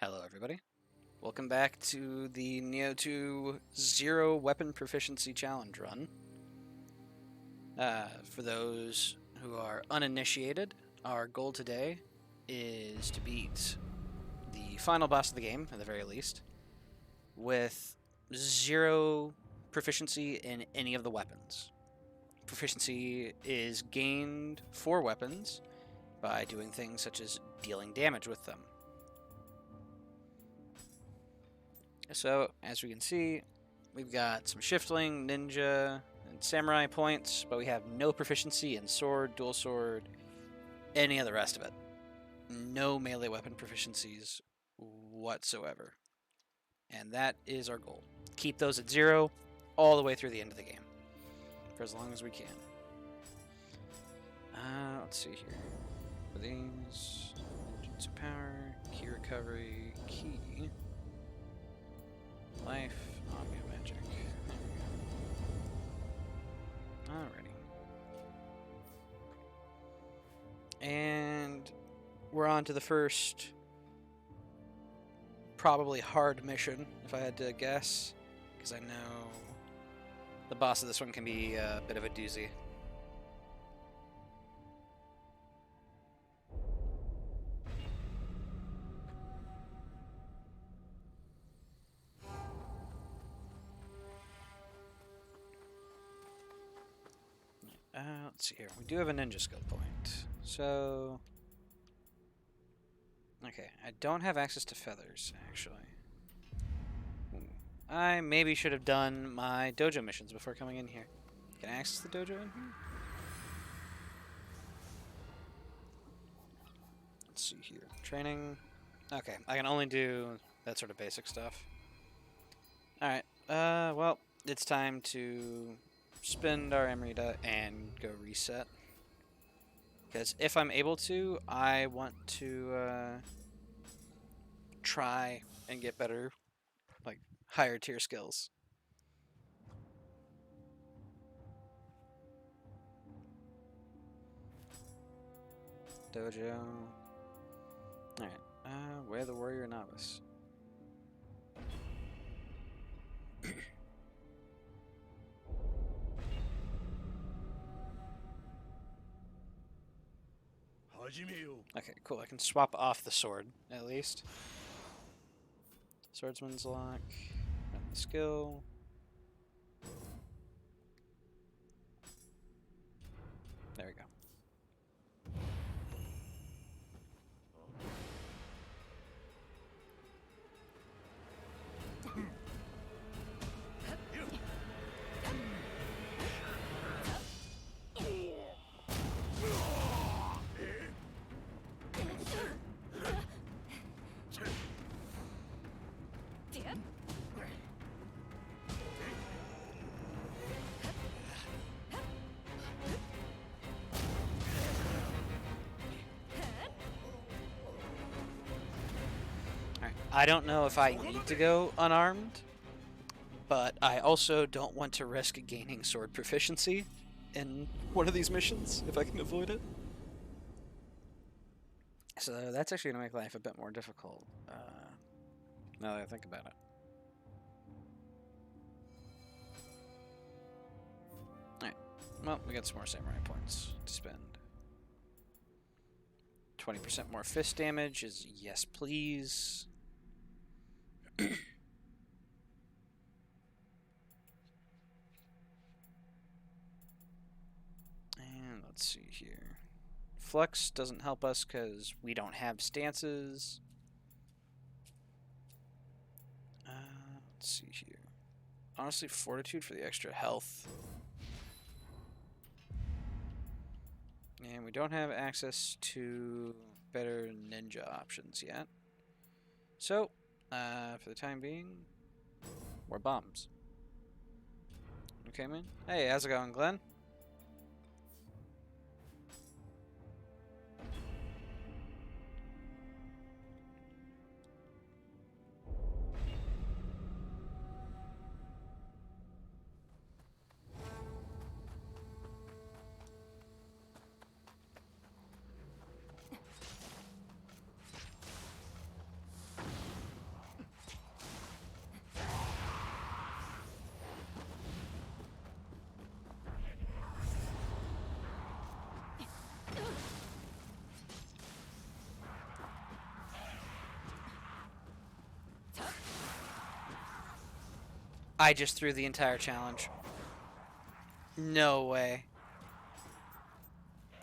Hello, everybody. Welcome back to the Nioh 2 Zero Weapon Proficiency Challenge run. For those who are uninitiated, our goal today is to beat the final boss of the game, at the very least, with zero proficiency in any of the weapons. Proficiency is gained for weapons by doing things such as dealing damage with them. So, as we can see, we've got some Shiftling, Ninja, and Samurai points, but we have no proficiency in Sword, Dual Sword, any of the rest of it. No melee weapon proficiencies whatsoever. And that is our goal. Keep those at 0 all the way through the end of the game. For as long as we can. Let's see here. For these, Ninjutsu Power, Key Recovery, Key... Life, Omnia Magic. There we go. Alrighty. And we're on to the first probably hard mission, if I had to guess. Because I know the boss of this one can be a bit of a doozy. Let's see here. We do have a ninja skill point. So... Okay, I don't have access to feathers, actually. I maybe should have done my dojo missions before coming in here. Can I access the dojo in here? Let's see here. Training. Okay, I can only do that sort of basic stuff. Alright, well, it's time to spend our Emerita and go reset. Because if I'm able to, I want to try and get better, like, higher tier skills. Dojo. Alright, where the warrior novice? Okay, cool. I can swap off the sword, at least. Swordsman's lock. And the skill. There we go. I don't know if I need to go unarmed, but I also don't want to risk gaining sword proficiency in one of these missions if I can avoid it. So that's actually going to make life a bit more difficult, now that I think about it. Alright, well, we got some more samurai points to spend. 20% more fist damage is yes please. And let's see here. Flux doesn't help us because we don't have stances. Let's see here. Honestly, fortitude for the extra health. And we don't have access to better ninja options yet. So, for the time being, more bombs. Okay, man. Hey, how's it going, Glenn? I just threw the entire challenge. No way.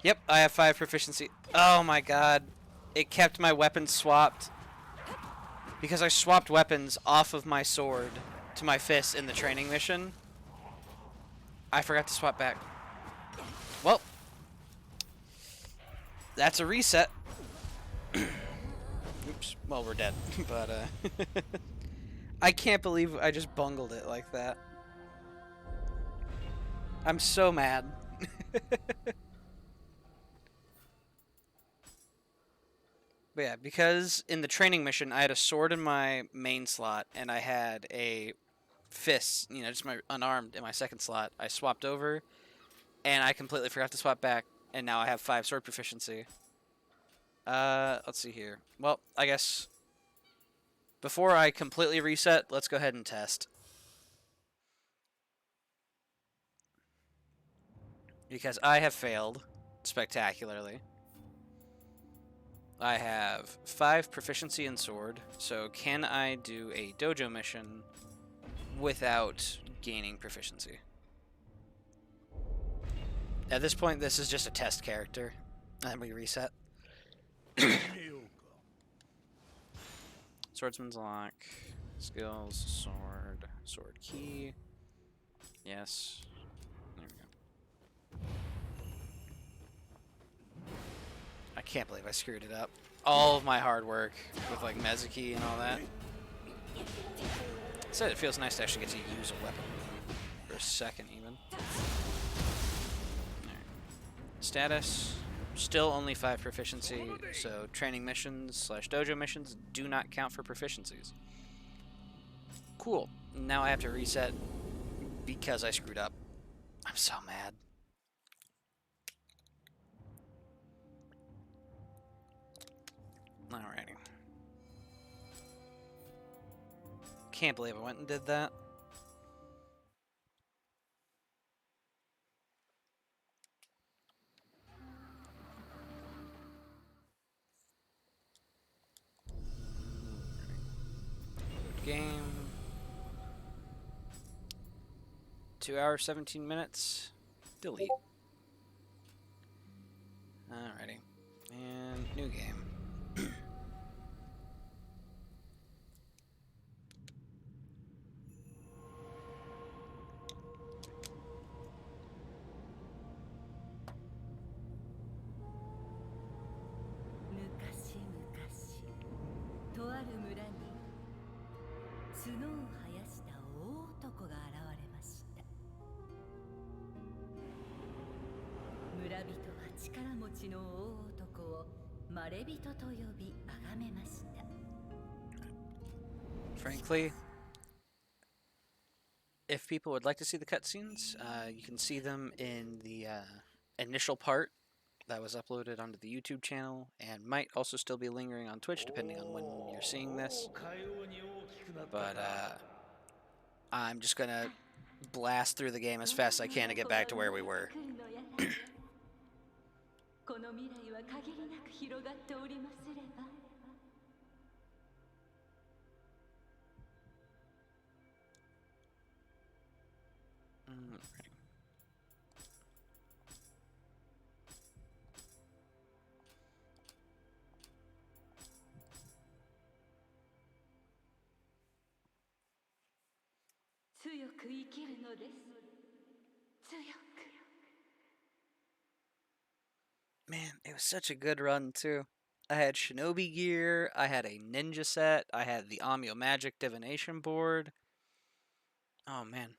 Yep, I have 5 proficiency. Oh my god. It kept my weapons swapped. Because I swapped weapons off of my sword to my fist in the training mission. I forgot to swap back. Well, that's a reset. Oops. Well, we're dead. But, I can't believe I just bungled it like that. I'm so mad. But yeah, because in the training mission, I had a sword in my main slot, and I had a fist, you know, just my unarmed in my second slot. I swapped over, and I completely forgot to swap back, and now I have 5 sword proficiency. Let's see here. Well, I guess before I completely reset, let's go ahead and test. Because I have failed spectacularly. I have 5 proficiency in sword, so can I do a dojo mission without gaining proficiency? At this point, this is just a test character, and then we reset. Swordsman's lock, skills, sword key. Yes. There we go. I can't believe I screwed it up. All of my hard work with like Mezuki and all that. Said it feels nice to actually get to use a weapon for a second even. Right. Status, still only 5 proficiency, so training missions / dojo missions do not count for proficiencies. Cool. Now I have to reset because I screwed up. I'm so mad. Alrighty. Can't believe I went and did that. Game. 2 hours, 17 minutes. Delete. Alrighty. And new game. Frankly, if people would like to see the cutscenes, you can see them in the initial part that was uploaded onto the YouTube channel, and might also still be lingering on Twitch, depending on when you're seeing this. But I'm just gonna blast through the game as fast as I can to get back to where we were. Man, it was such a good run, too. I had shinobi gear, I had a ninja set, I had the Amio Magic divination board. Oh, man.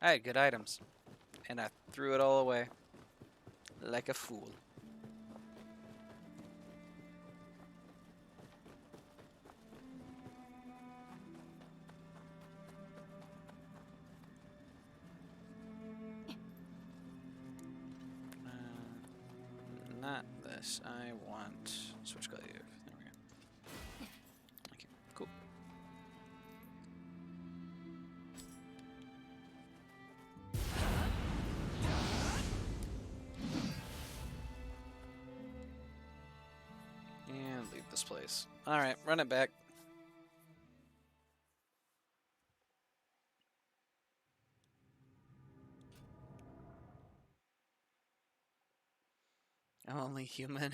I had good items. And I threw it all away. Like a fool. Not this. I want switch glaive. There we go. Okay, cool. And leave this place. Alright, run it back. I'm only human.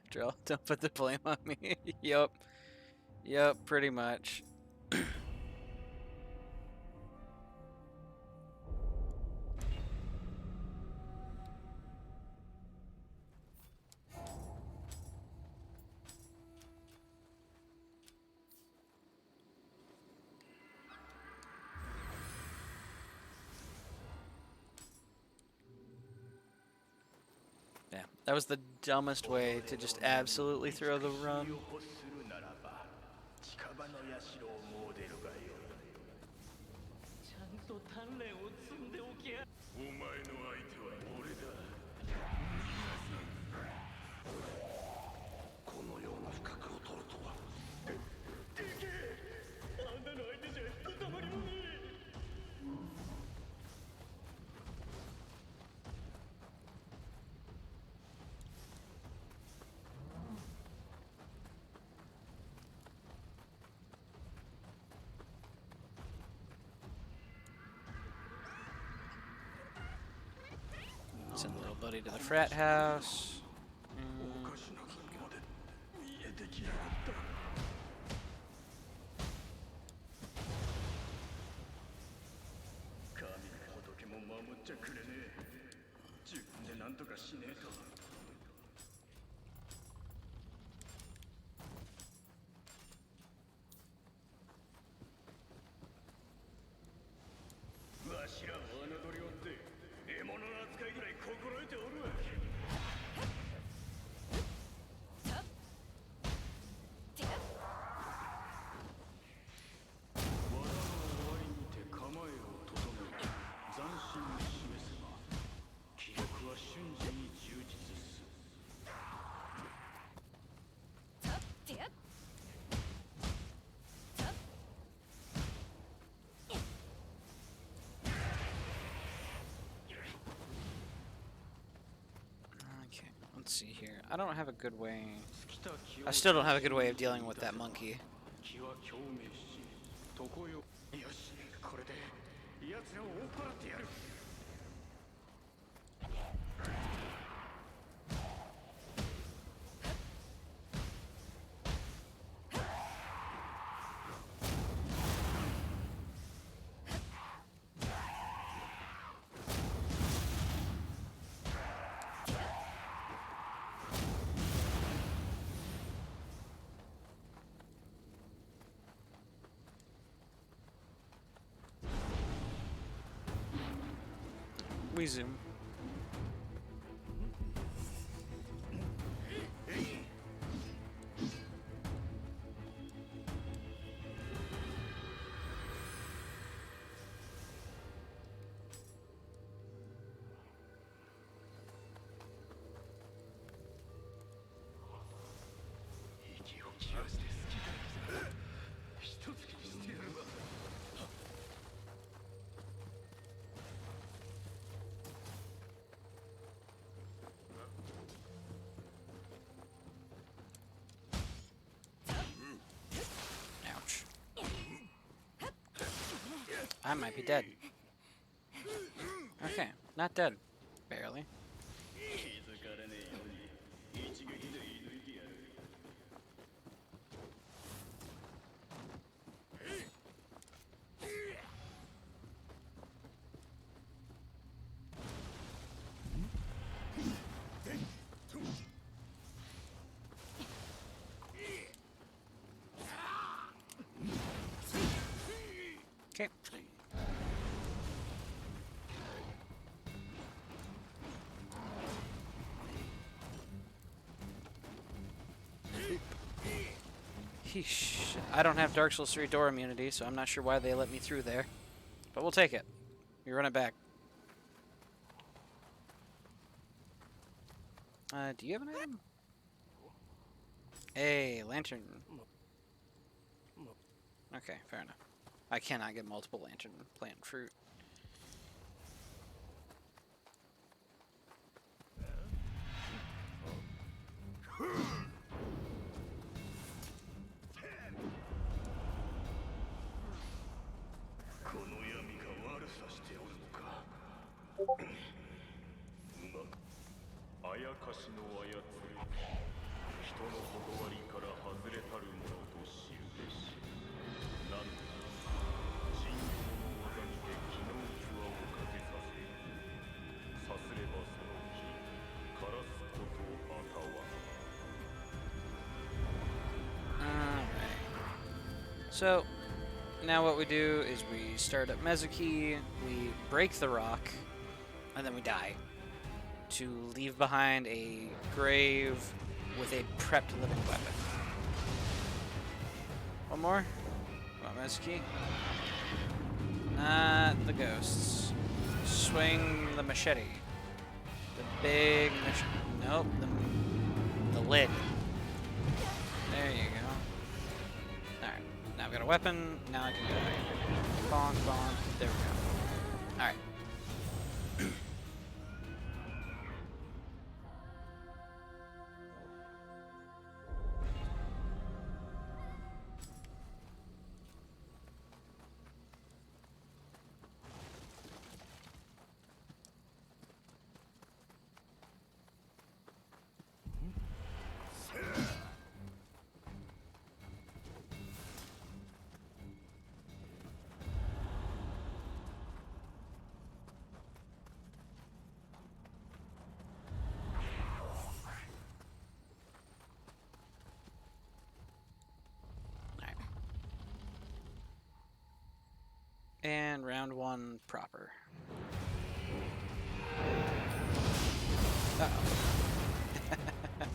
Drill, don't put the blame on me. Yup. Yup, pretty much. Yeah, that was the dumbest way to just absolutely throw the run. Send the little buddy to the frat house. Okay, let's see here. I don't have a good way. I still don't have a good way of dealing with that monkey. We zoom. I might be dead. Okay, not dead. Barely. Okay. Yeesh. I don't have Dark Souls 3 door immunity, so I'm not sure why they let me through there. But we'll take it. We run it back. Do you have an item? Hey, lantern. Okay, fair enough. I cannot get multiple lantern plant fruit. So, now what we do is we start up Mezuki, we break the rock, and then we die. To leave behind a grave with a prepped living weapon. One more. Come on, Mezuki. Not the ghosts. Swing the machete. The big machete. Nope, the lid. There you go. Alright, now I've got a weapon, now I can go. Bonk, bonk. There we go. Alright. And round one proper. Uh-oh.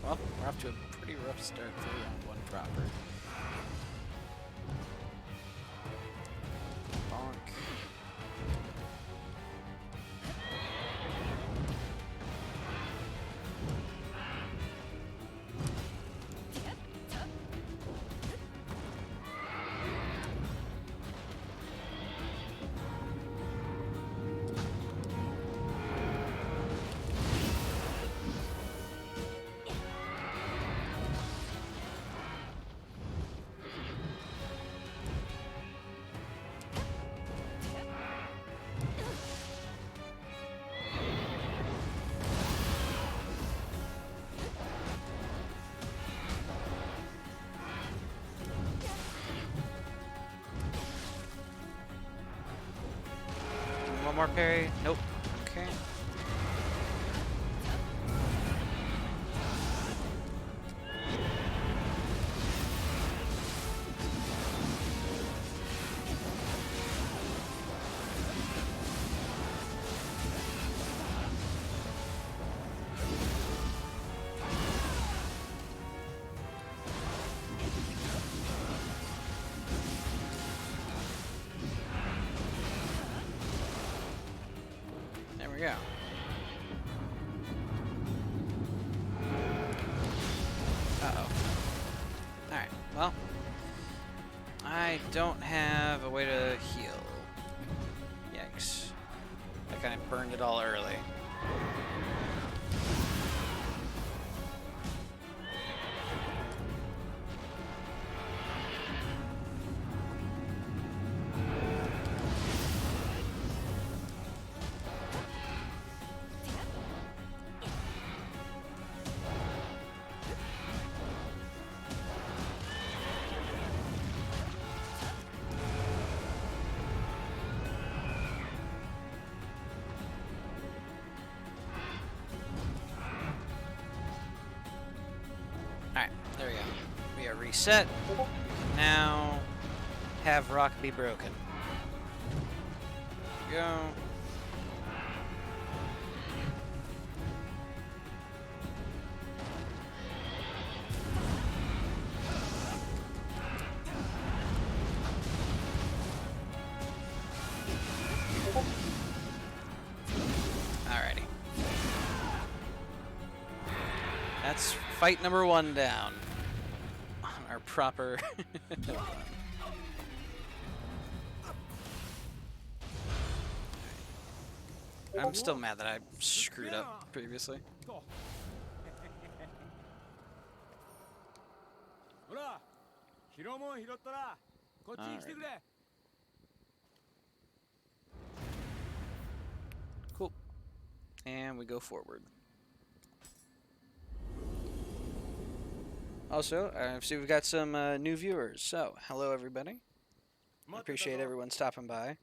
Well, we're off to a pretty rough start for round one proper. Bonk. One more parry. Nope. Okay. There we go. Uh-oh. Alright, well, I don't have a way to heal. Yikes. I kind of burned it all early. Alright, there we go. We are reset. We can now have rock be broken. There we go. Alrighty. That's fight number one down on our proper. I'm still mad that I screwed up previously. Alright. Cool. And we go forward. Also, I see we've got some new viewers. So, hello everybody. I appreciate everyone stopping by.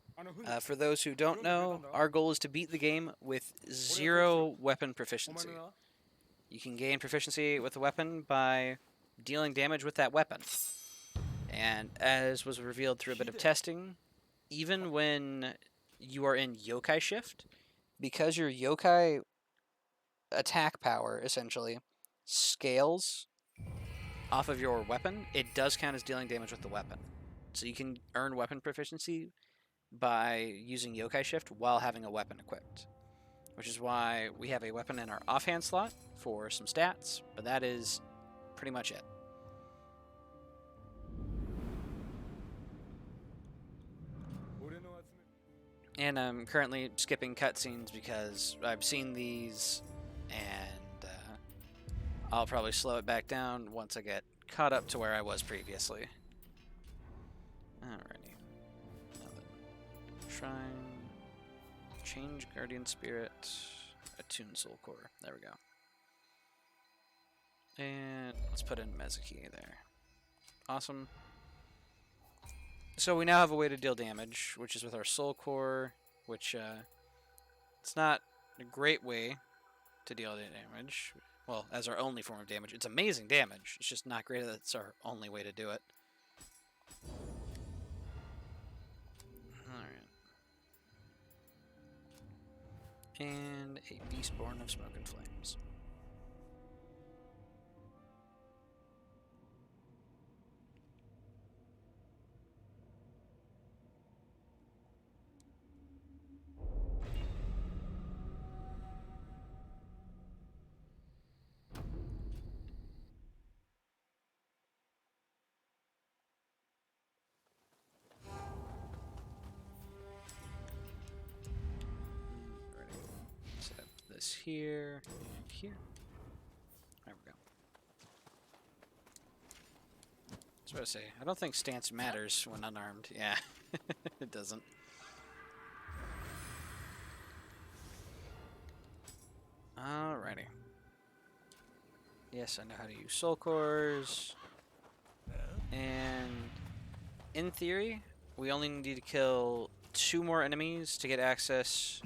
For those who don't know, our goal is to beat the game with 0 weapon proficiency. You can gain proficiency with a weapon by dealing damage with that weapon. And as was revealed through a bit of testing, even when you are in yokai shift, because your yokai attack power essentially scales off of your weapon, it does count as dealing damage with the weapon. So you can earn weapon proficiency by using yokai shift while having a weapon equipped, which is why we have a weapon in our offhand slot for some stats, but that is pretty much it. And I'm currently skipping cutscenes because I've seen these, and I'll probably slow it back down once I get caught up to where I was previously. Alrighty. Shrine. Change Guardian Spirit. Attune Soul Core. There we go. And let's put in Mezuki there. Awesome. So we now have a way to deal damage, which is with our Soul Core, which it's not a great way to deal damage. Well, as our only form of damage. It's amazing damage. It's just not great that it's our only way to do it. Alright. And a Beast Born of Smoke and Flames. This here and here. There we go. I was about to say, I don't think stance matters when unarmed. Yeah, it doesn't. Alrighty. Yes, I know how to use soul cores. And in theory, we only need to kill 2 more enemies to get access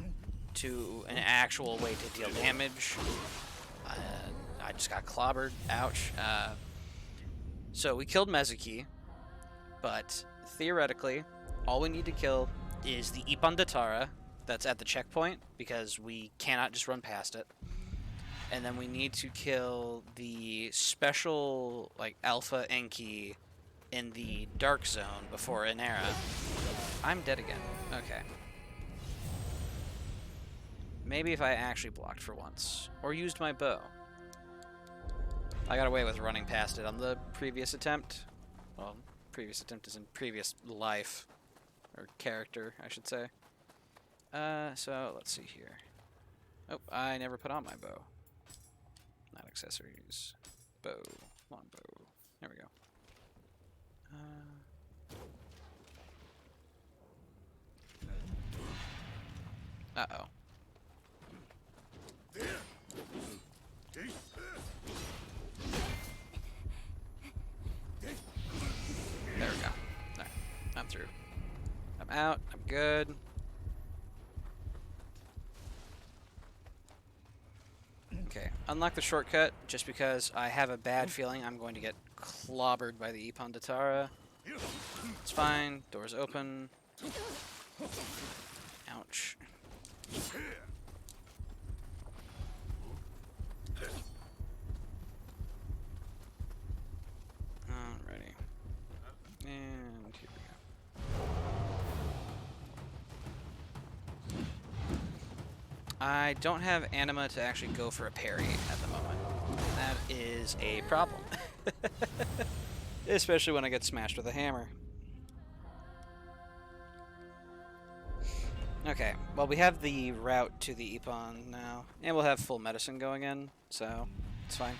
to an actual way to deal damage. I just got clobbered. Ouch. So we killed Mezuki, but theoretically, all we need to kill is the Ippon Datara that's at the checkpoint, because we cannot just run past it. And then we need to kill the special, like, Alpha Enki in the Dark Zone before Inera. I'm dead again. Okay. Maybe if I actually blocked for once. Or used my bow. I got away with running past it on the previous attempt. Well, previous attempt is in previous life. Or character, I should say. So, let's see here. Oh, I never put on my bow. Not accessories. Bow. Longbow. There we go. Uh-oh. There we go. Alright, I'm through. I'm out. I'm good. Okay, unlock the shortcut just because I have a bad feeling I'm going to get clobbered by the Ippon Datara. It's fine. Doors open. Ouch. Alrighty. And here we go. I don't have anima to actually go for a parry at the moment. That is a problem. Especially when I get smashed with a hammer. Okay, well we have the route to the Ippon now, and we'll have full medicine going in, so it's fine.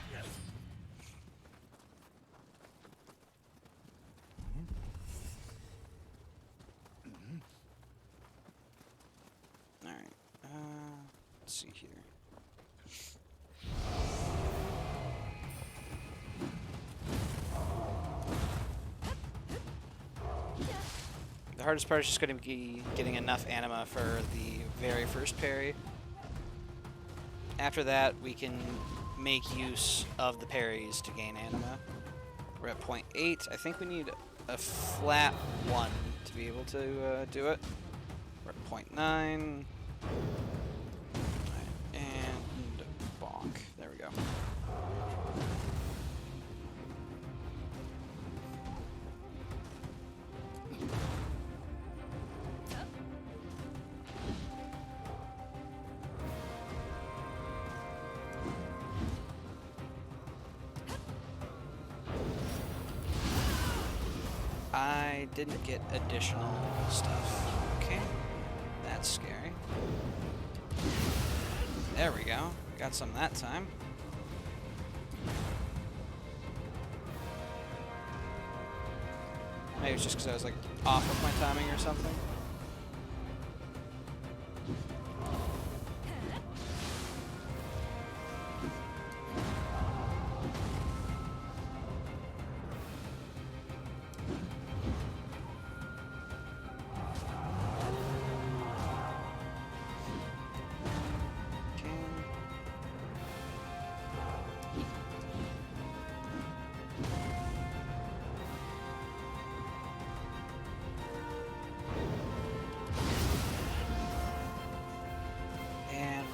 Alright, let's see here. The hardest part is just going to be getting enough anima for the very first parry. After that, we can make use of the parries to gain anima. We're at 0.8. I think we need a flat 1 to be able to do it. We're at 0.9. And bonk. There we go. I didn't get additional stuff. Okay, that's scary. There we go. Got some that time. Maybe it's just because I was like off with my timing or something.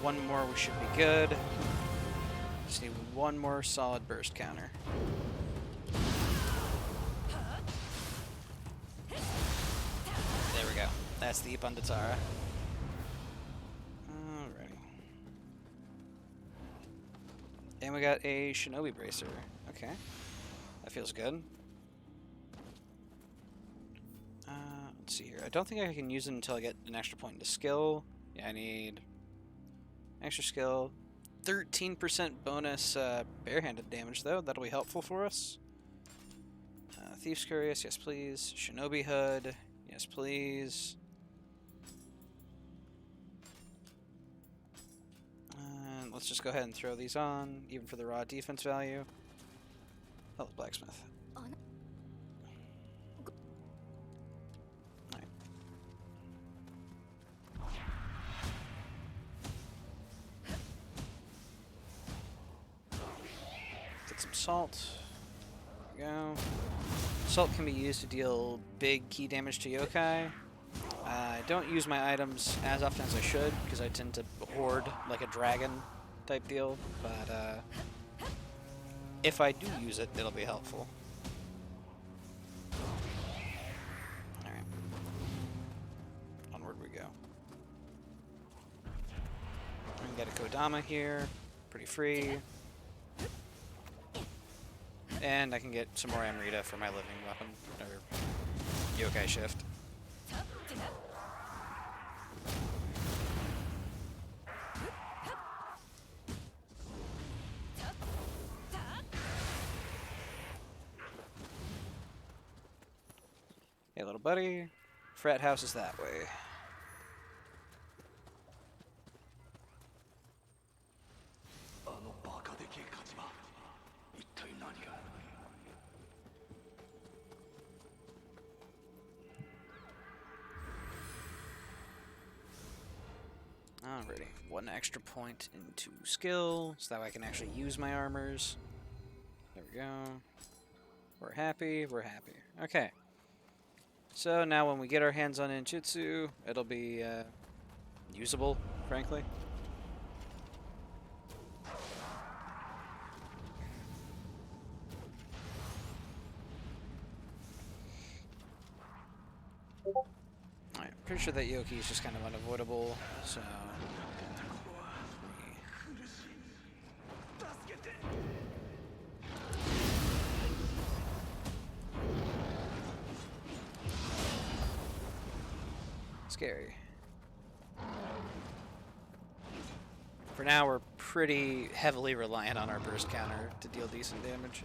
One more, we should be good. Just need one more solid burst counter. There we go. That's the Ipandatara. Alrighty. And we got a Shinobi Bracer. Okay. That feels good. Let's see here. I don't think I can use it until I get an extra point into skill. Yeah, I need extra skill. 13% bonus barehanded damage, though. That'll be helpful for us. Thief's Curious, yes please. Shinobi Hood, yes please. And let's just go ahead and throw these on, even for the raw defense value. Oh, Blacksmith. Some salt. There we go. Salt can be used to deal big key damage to yokai. I don't use my items as often as I should because I tend to hoard like a dragon type deal, but if I do use it, it'll be helpful. Alright. Onward we go. We can get a Kodama here. Pretty free. And I can get some more Amrita for my living weapon, or yokai shift. Hey little buddy, frat house is that way. Alrighty, one extra point into skill, so that way I can actually use my armors. There we go. We're happy, we're happy. Okay. So now when we get our hands on Ninjutsu, it'll be usable, frankly. Alright, pretty sure that Yoki is just kind of unavoidable, so... Scary. For now, we're pretty heavily reliant on our burst counter to deal decent damage.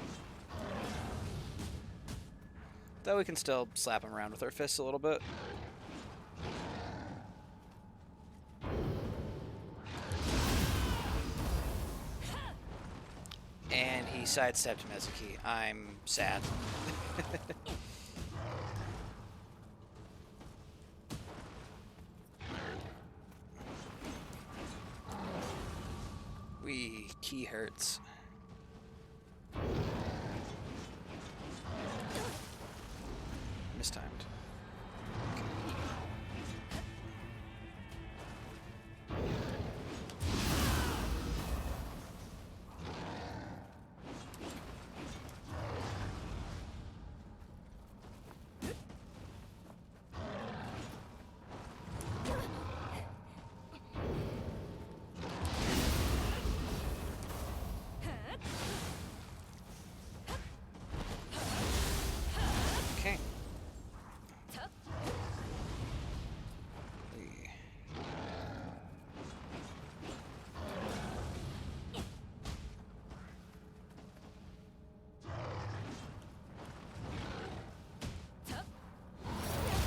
Though we can still slap him around with our fists a little bit. And he sidestepped Mezuki. I'm sad. Key hurts. Mistimed. Okay.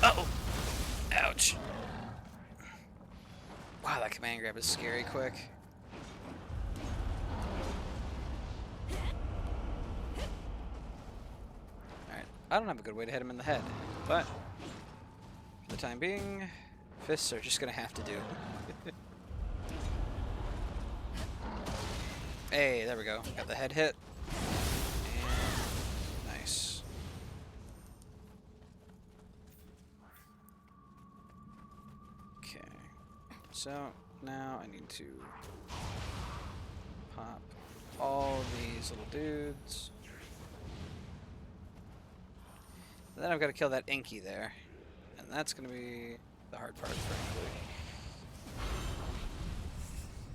Uh-oh! Ouch! Wow, that command grab is scary quick. Alright, I don't have a good way to hit him in the head, but for the time being, fists are just gonna have to do. Hey, there we go. Got the head hit. And nice. Okay. So now I need to pop all these little dudes. And then I've got to kill that Inky there. And that's going to be the hard part, frankly.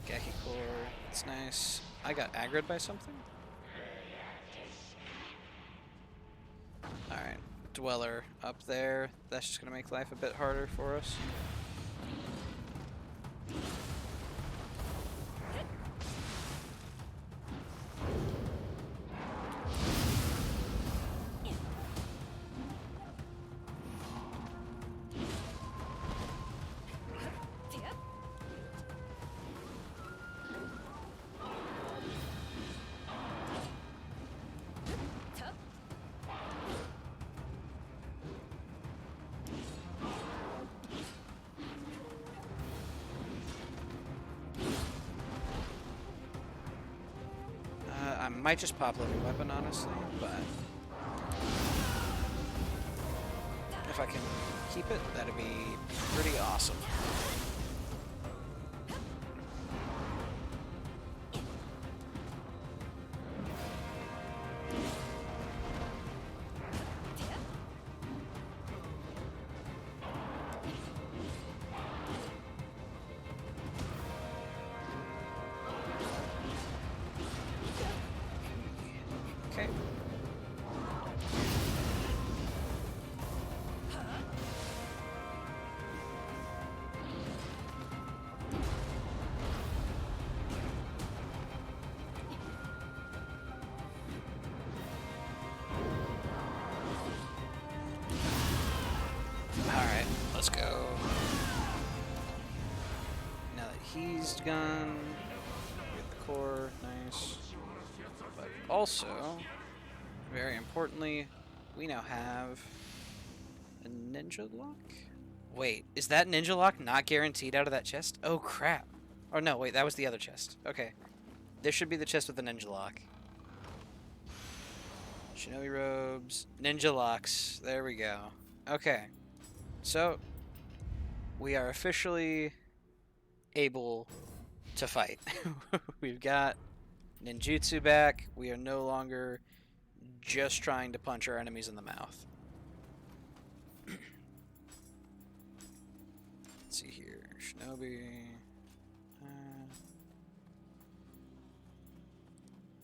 Gaki Core, it's nice. I got aggroed by something? Alright, Dweller up there. That's just going to make life a bit harder for us. I might just pop living weapon, honestly, but if I can keep it, that'd be pretty awesome. Okay. Alright, let's go. Now that he's gone, get the core, nice. But also, very importantly, we now have a ninja lock? Wait, is that ninja lock not guaranteed out of that chest? Oh crap. Oh no, wait, that was the other chest. Okay. This should be the chest with the ninja lock. Shinobi robes, ninja locks, there we go. Okay. So, we are officially able to fight. We've got ninjutsu back. We are no longer just trying to punch our enemies in the mouth. Let's see here. Shinobi.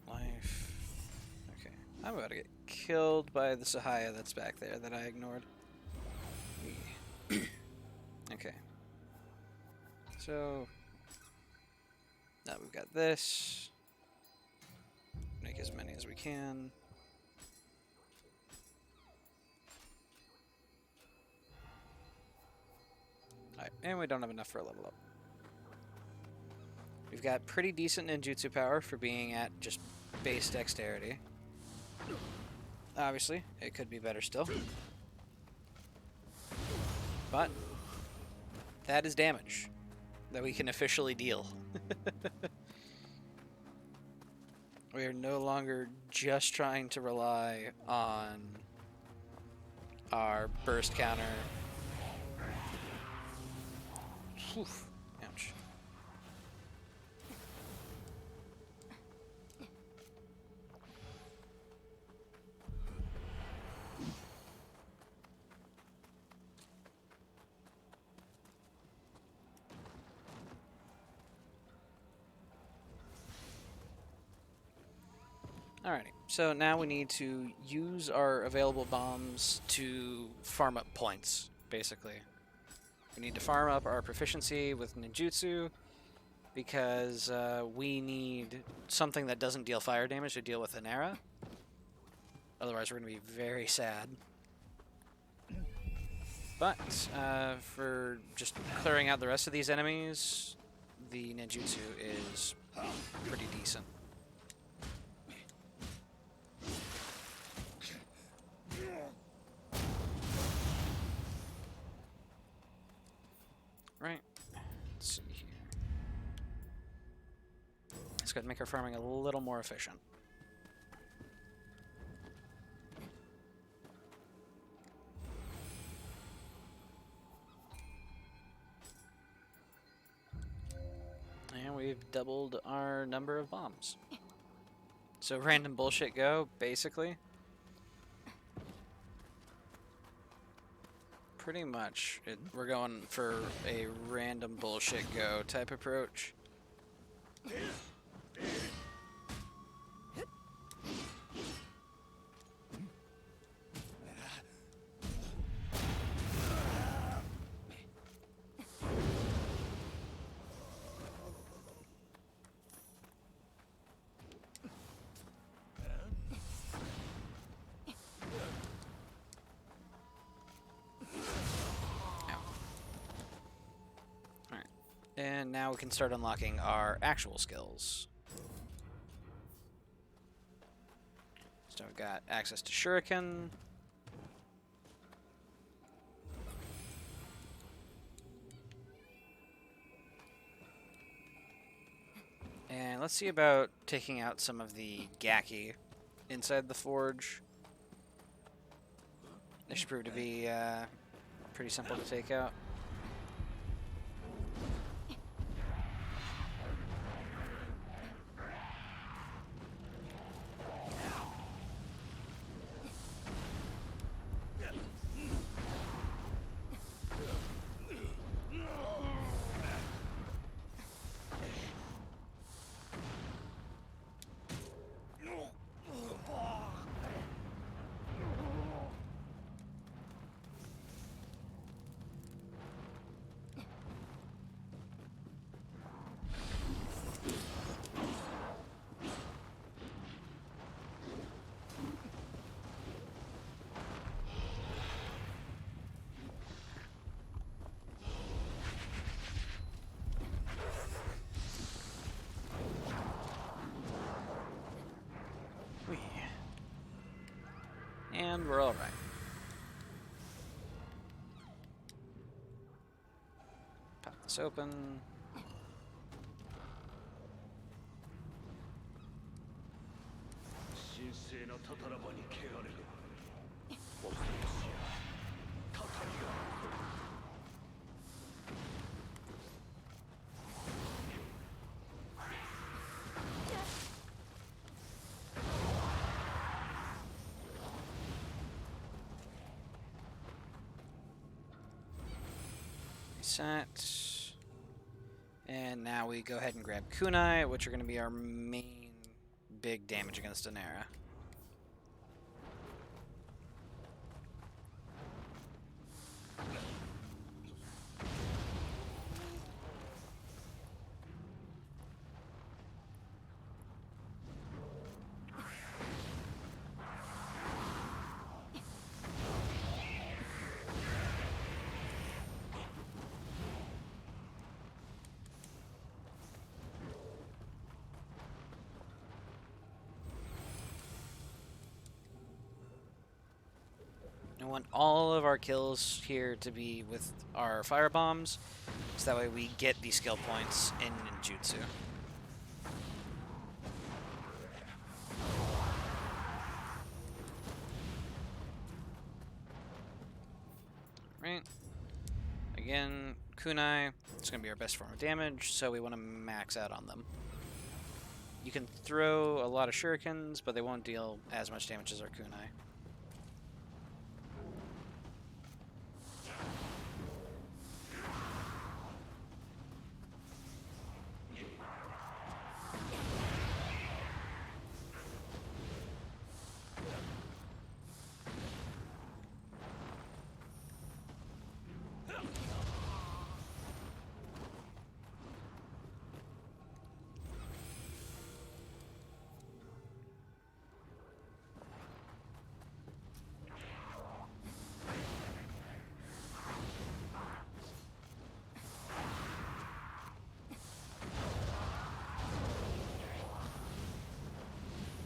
Life. Okay. I'm about to get killed by the Sahaya that's back there that I ignored. Okay. So now we've got this. Make as many as we can. Alright, and we don't have enough for a level up. We've got pretty decent ninjutsu power for being at just base dexterity. Obviously, it could be better still. But that is damage that we can officially deal. We are no longer just trying to rely on our burst counter. Oof. Ouch. Alrighty, so now we need to use our available bombs to farm up points, basically. We need to farm up our proficiency with ninjutsu because we need something that doesn't deal fire damage to deal with an era. Otherwise, we're going to be very sad. But for just clearing out the rest of these enemies, the ninjutsu is pretty decent. Right. Let's see here. Let's go ahead and make our farming a little more efficient. And we've doubled our number of bombs. So random bullshit go, basically. Pretty much, we're going for a random bullshit go type approach. And now we can start unlocking our actual skills. So we've got access to Shuriken. And let's see about taking out some of the Gaki inside the forge. They should prove to be pretty simple to take out. And we're all right. Pop this open. Set. And now we go ahead and grab kunai, which are going to be our main big damage against an era. I want all of our kills here to be with our fire bombs, so that way we get these skill points in ninjutsu. Alright. Again, kunai. It's going to be our best form of damage, so we want to max out on them. You can throw a lot of shurikens, but they won't deal as much damage as our kunai.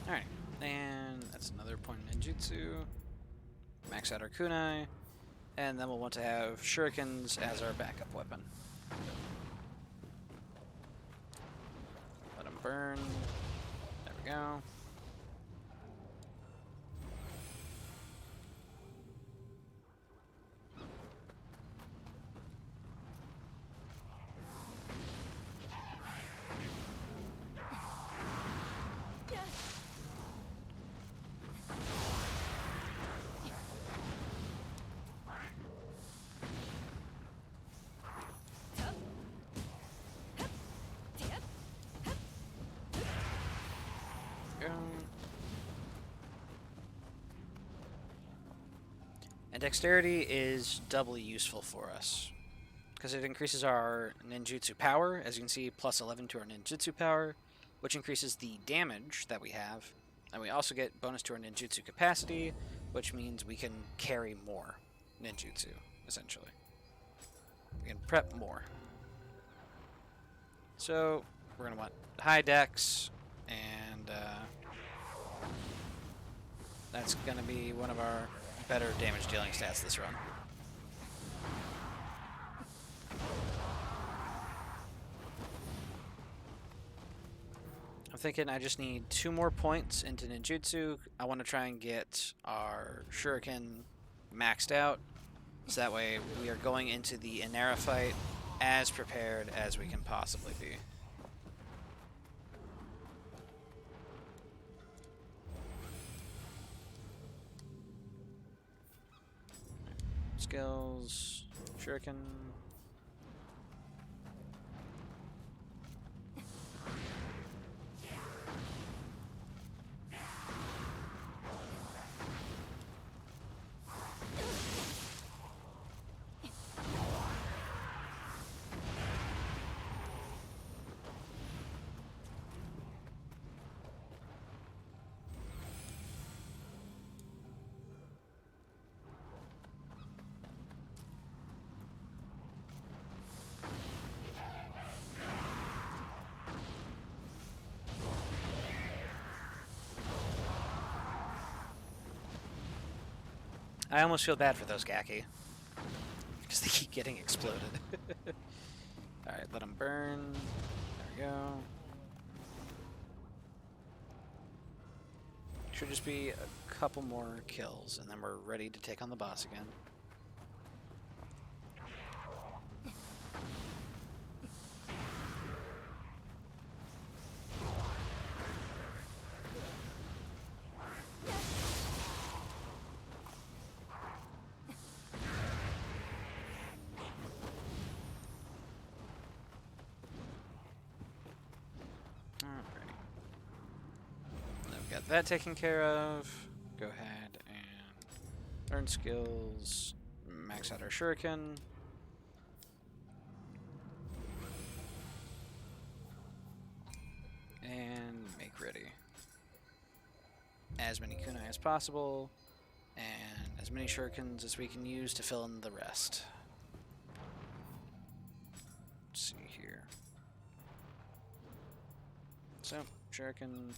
Alright, and that's another point in ninjutsu. Max out our kunai, and then we'll want to have shurikens as our backup weapon. Let them burn. There we go. And dexterity is doubly useful for us, because it increases our ninjutsu power, as you can see, plus 11 to our ninjutsu power, which increases the damage that we have, and we also get bonus to our ninjutsu capacity, which means we can carry more ninjutsu, essentially. We can prep more. So, we're going to want high dex, and that's going to be one of our better damage dealing stats this run. I'm thinking I just need 2 more points into ninjutsu. I want to try and get our shuriken maxed out, so that way we are going into the Inara fight as prepared as we can possibly be. Skills, shuriken. I almost feel bad for those Gaki, because they keep getting exploded. Alright, let them burn. There we go. Should just be a couple more kills, and then we're ready to take on the boss again. Got that taken care of. Go ahead and learn skills. Max out our shuriken. And make ready. As many kunai as possible. And as many shurikens as we can use to fill in the rest. Let's see here. So, shuriken.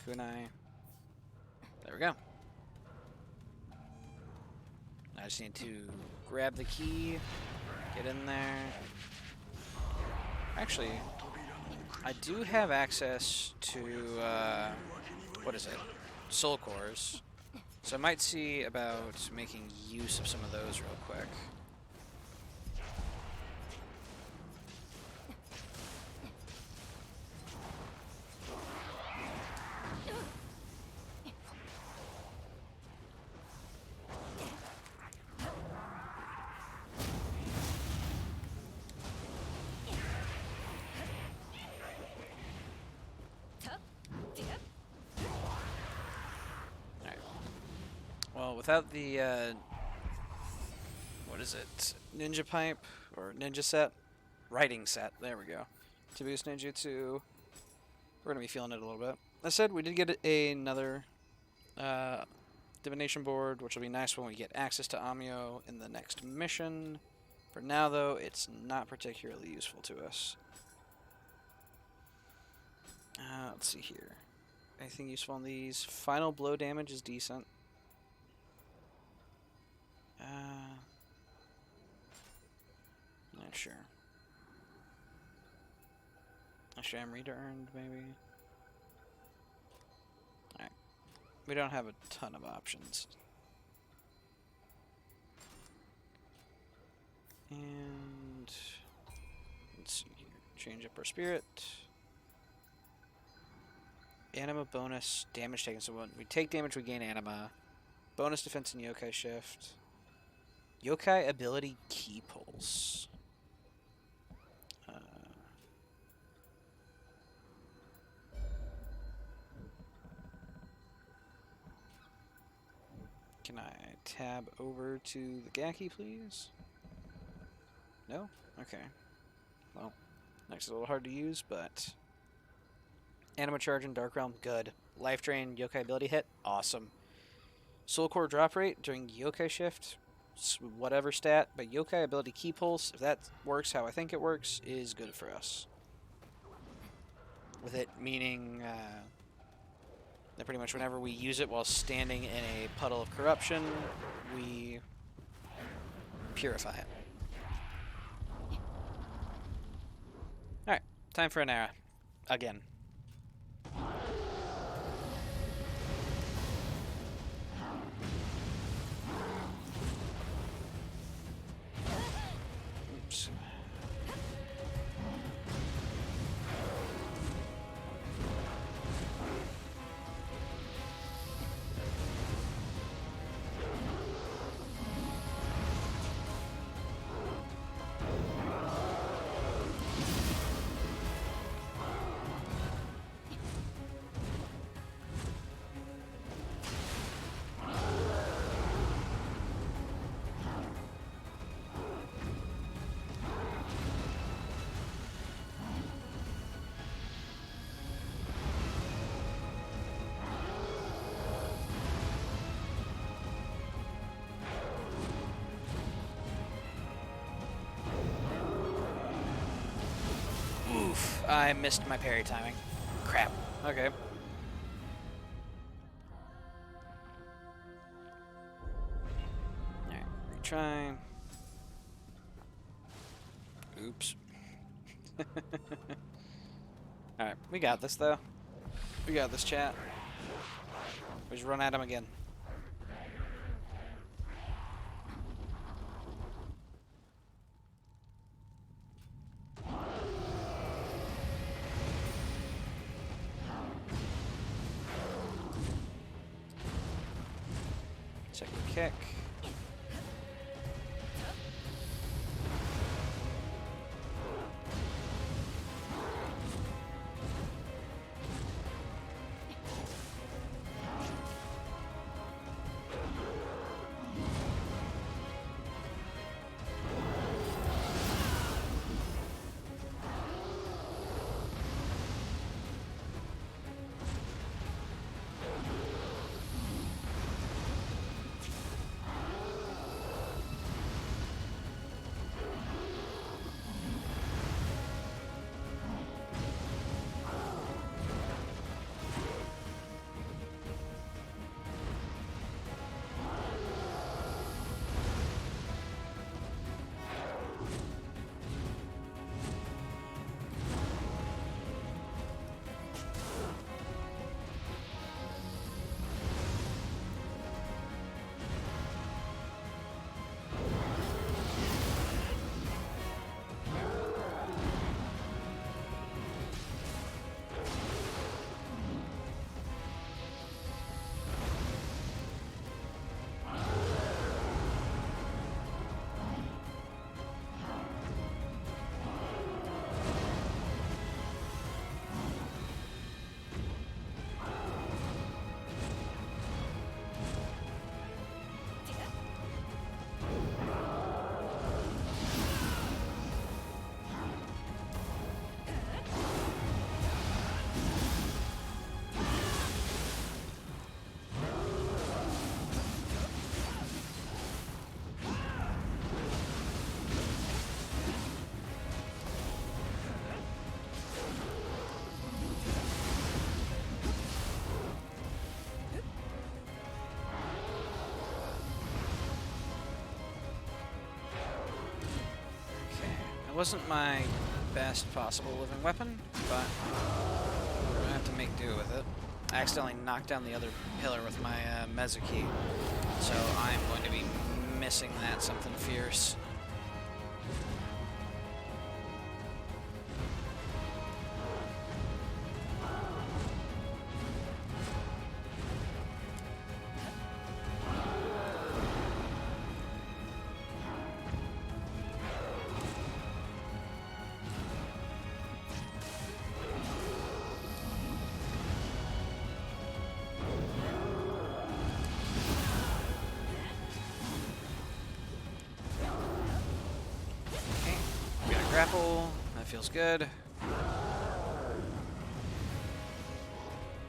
Kunai. There we go. I just need to grab the key, get in there. Actually, I do have access to, what is it? Soul cores. So I might see about making use of some of those real quick. Well, without the, what is it? Ninja pipe or ninja set? Writing set. There we go. To boost ninjutsu. We're going to be feeling it a little bit. I said we did get another divination board, which will be nice when we get access to Nioh in the next mission. For now, though, it's not particularly useful to us. Let's see here. Anything useful on these? Final blow damage is decent. Not sure. A sham reader earned, maybe? Alright. We don't have a ton of options. And let's see here. Change up our spirit. Anima bonus, damage taken. So when we take damage, we gain anima. Bonus defense and yokai shift. Yokai ability key pulse. Can I tab over to the Gaki, please? No? Okay. Well, next is a little hard to use, but... Anima charge in Dark Realm, good. Life drain, yokai ability hit, awesome. Soul core drop rate during yokai shift, whatever stat, but yokai ability key pulse, if that works how I think it works, is good for us. With it meaning that pretty much whenever we use it while standing in a puddle of corruption, we purify it. Alright, time for an era. Again. Oops. Oof, I missed my parry timing. Crap. Okay. Alright, retry. Oops. Alright, we got this though. We got this, chat. We just run at him again. Check the kick. It wasn't my best possible living weapon, but we're gonna have to make do with it. I accidentally knocked down the other pillar with my Mezuki, so I'm going to be missing that something fierce. Grapple, that feels good.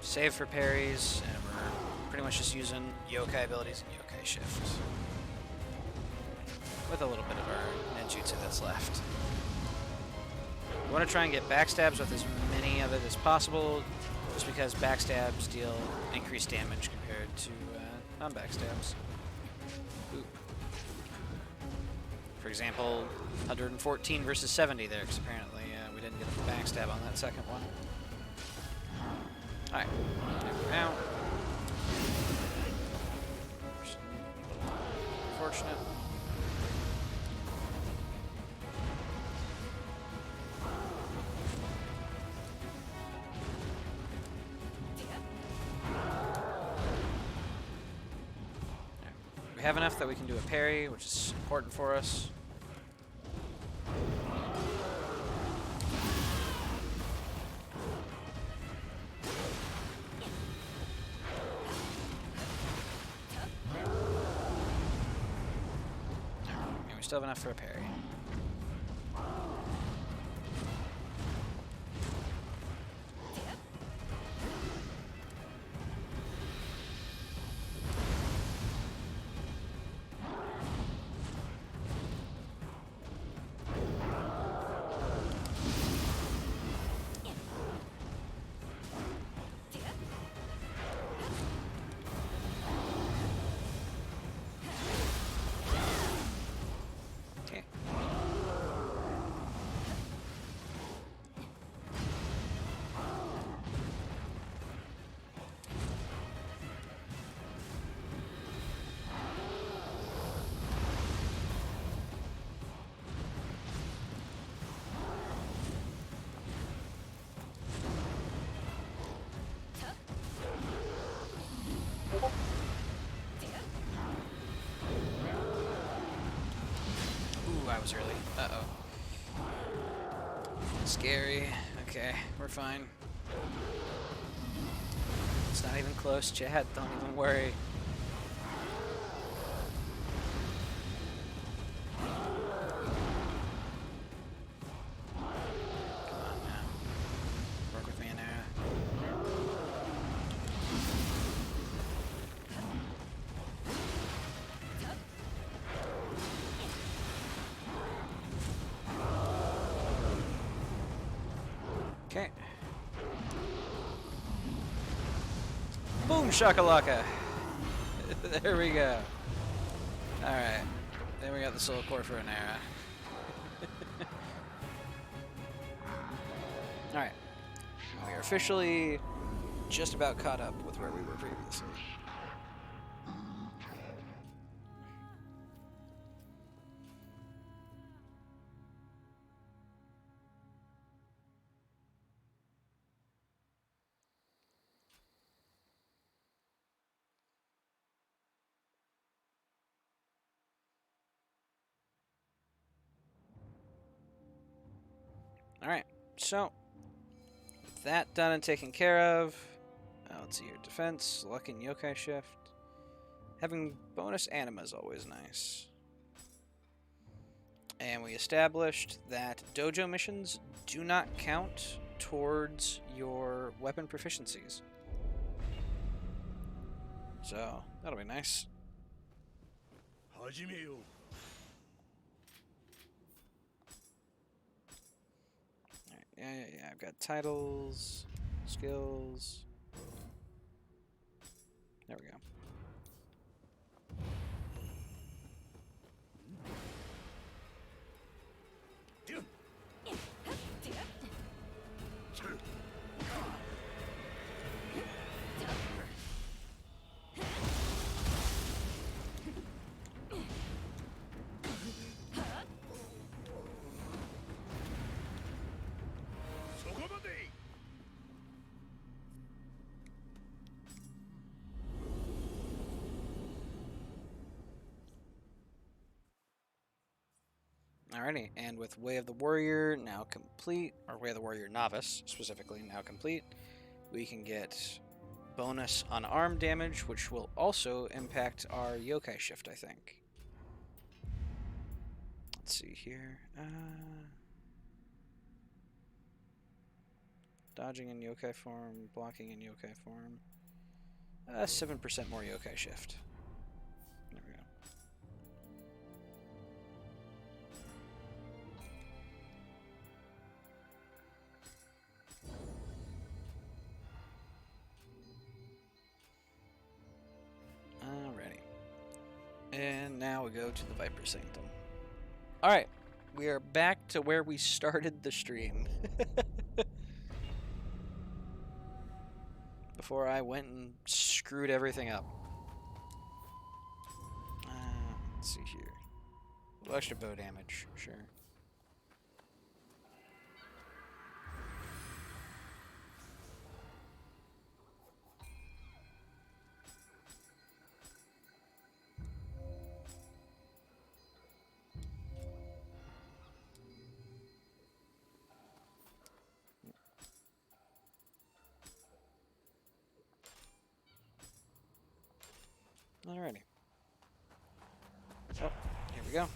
Save for parries, and we're pretty much just using yokai abilities and yokai shift. With a little bit of our ninjutsu that's left. We want to try and get backstabs with as many of it as possible, just because backstabs deal increased damage compared to non-backstabs. For example, 114 versus 70 there, because apparently we didn't get the backstab on that second one. Alright, now. Unfortunate. We have enough that we can do a parry, which is important for us. And we still have enough for a parry. I was early. Uh-oh. Scary. Okay, we're fine. It's not even close, chat. Don't even worry. Come on now. Work with me, Nioh. Okay. Boom shakalaka. There we go. Alright. Then we got the soul core for an era. Alright. We are officially just about caught up with where we were previously. Alright, so with that done and taken care of, let's see here. Defense, luck and yokai shift. Having bonus anima is always nice. And we established that dojo missions do not count towards your weapon proficiencies. So, that'll be nice. Yeah. I've got titles, skills. There we go. Alrighty, and with Way of the Warrior now complete, or Way of the Warrior Novice specifically now complete, we can get bonus unarmed damage, which will also impact our yokai shift, I think. Let's see here. Dodging in yokai form, blocking in yokai form. 7% more yokai shift. There we go. Alrighty. And now we go to the Viper Sanctum. Alright, we are back to where we started the stream. Before I went and screwed everything up. Let's see here. A little extra bow damage, sure. Alrighty. So, here we go.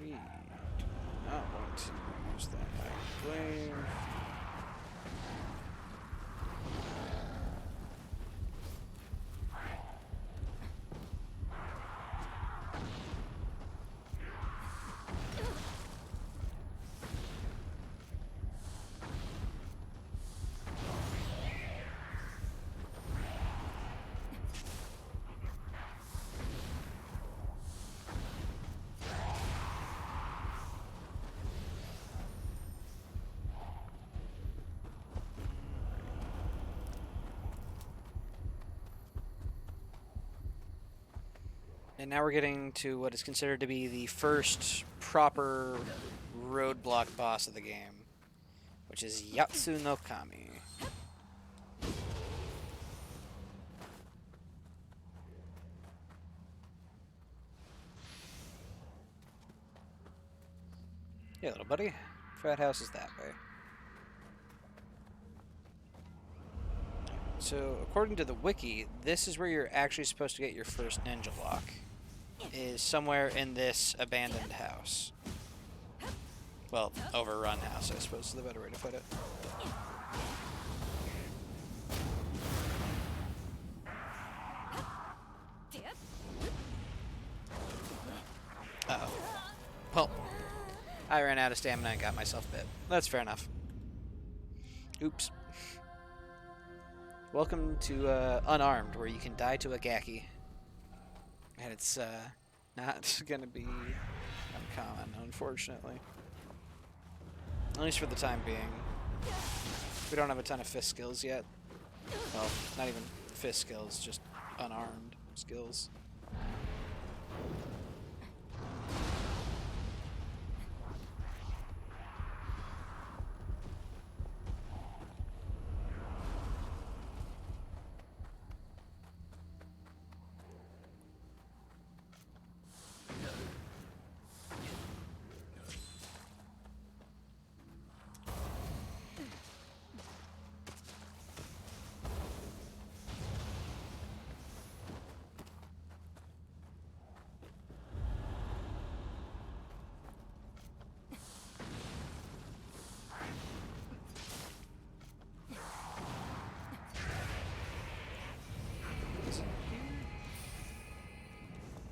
We do not want to use that blade. And now we're getting to what is considered to be the first proper roadblock boss of the game, which is Yatsu no Kami. Hey, little buddy. Frat house is that way. So, according to the wiki, this is where you're actually supposed to get your first ninja block. Is somewhere in this abandoned house. Well, overrun house, I suppose is the better way to put it. Uh-oh. Well, I ran out of stamina and got myself bit. That's fair enough. Oops. Welcome to Unarmed, where you can die to a Gaki. And it's not going to be uncommon, unfortunately. At least for the time being. We don't have a ton of fist skills yet. Well, not even fist skills, just unarmed skills.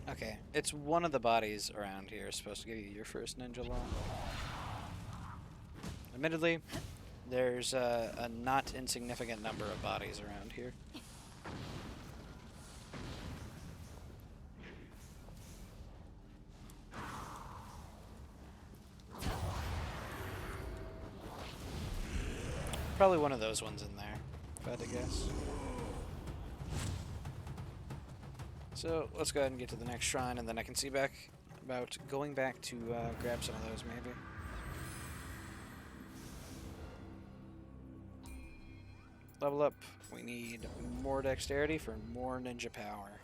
Okay, it's one of the bodies around here supposed to give you your first ninja law. Admittedly, there's a not insignificant number of bodies around here. Probably one of those ones in there, if I had to guess. So let's go ahead and get to the next shrine, and then I can see about going back to grab some of those, maybe. Level up. We need more dexterity for more ninja power.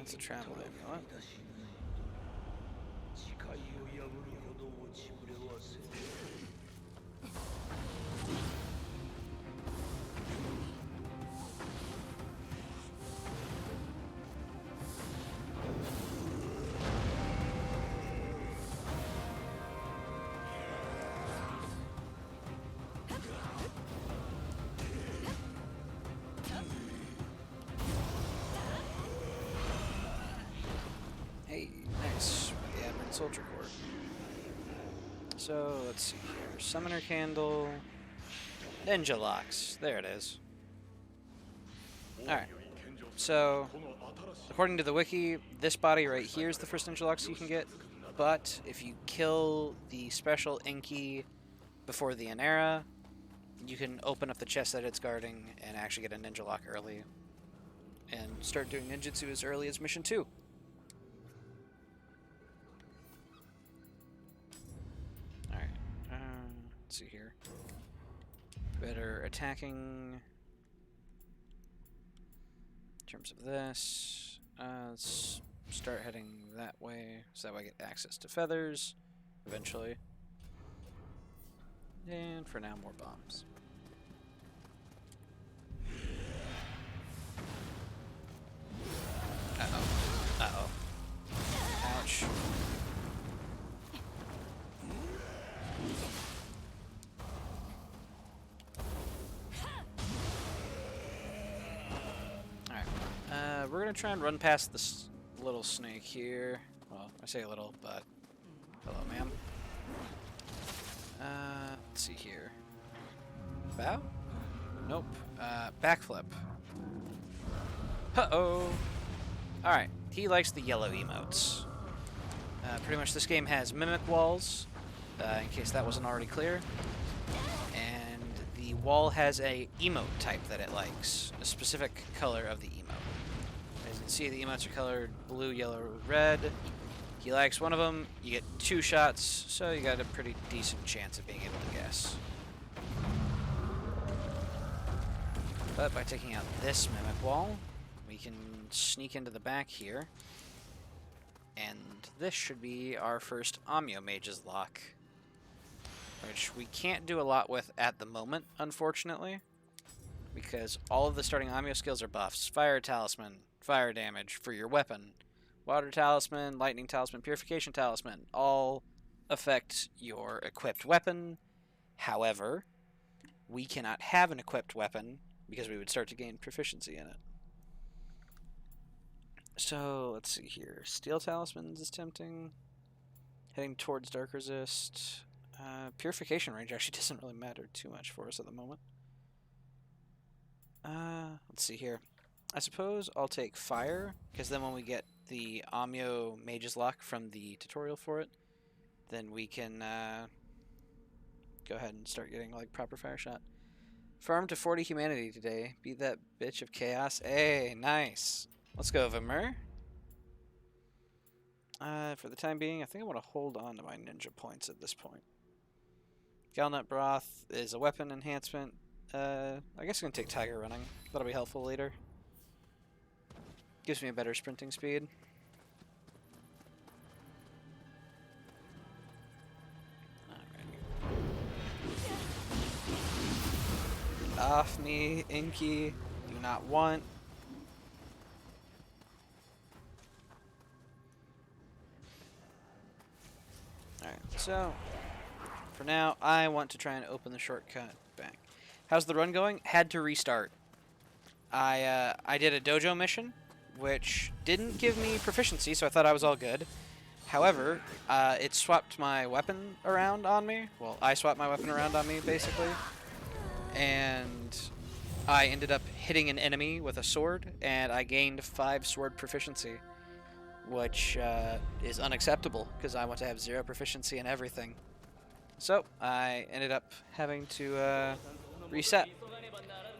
That's a travel amulet. Hey, nice. The Admin Soldier Cord. So, let's see here. Summoner Candle. Ninja Locks. There it is. Alright. So, according to the wiki, this body right here is the first Ninja Locks you can get. But, if you kill the special Inky before the Anera, you can open up the chest that it's guarding and actually get a Ninja Lock early. And start doing ninjutsu as early as Mission 2. Alright, let's see here. Better attacking. In terms of this, let's start heading that way, so that way I get access to feathers, eventually. And for now, more bombs. Uh-oh. Uh-oh. Ouch. Alright. We're gonna try and run past this little snake here. Well, I say little, but... Hello, ma'am. Let's see here. Bow? Nope. Backflip. Uh-oh! Alright, he likes the yellow emotes. Pretty much this game has mimic walls, in case that wasn't already clear. And the wall has a emote type that it likes, a specific color of the emote. As you can see, the emotes are colored blue, yellow, red. He likes one of them, you get 2 shots, so you got a pretty decent chance of being able to guess. But by taking out this mimic wall, we can sneak into the back here. And this should be our first Amyo Mage's Lock, which we can't do a lot with at the moment, unfortunately, because all of the starting Amyo skills are buffs. Fire Talisman, fire damage for your weapon. Water Talisman, Lightning Talisman, Purification Talisman, all affect your equipped weapon. However, we cannot have an equipped weapon because we would start to gain proficiency in it. So, let's see here. Steel Talismans is tempting. Heading towards Dark Resist. Purification range actually doesn't really matter too much for us at the moment. Let's see here. I suppose I'll take Fire, because then when we get the Amyo Mage's Lock from the tutorial for it, then we can go ahead and start getting like proper fire shot. Farm to 40 humanity today. Beat that bitch of chaos. Hey, nice. Let's go, Vimmer. For the time being, I think I want to hold on to my ninja points at this point. Galnut Broth is a weapon enhancement. I guess I'm going to take Tiger Running. That'll be helpful later. Gives me a better sprinting speed. Alrighty. Off me, Inky. Do not want. Alright, so for now, I want to try and open the shortcut back. How's the run going? Had to restart. I did a dojo mission, which didn't give me proficiency, so I thought I was all good. However, it swapped my weapon around on me. Well, I swapped my weapon around on me, basically. And I ended up hitting an enemy with a sword, and I gained 5 sword proficiency, which is unacceptable, because I want to have 0 proficiency in everything. So, I ended up having to reset.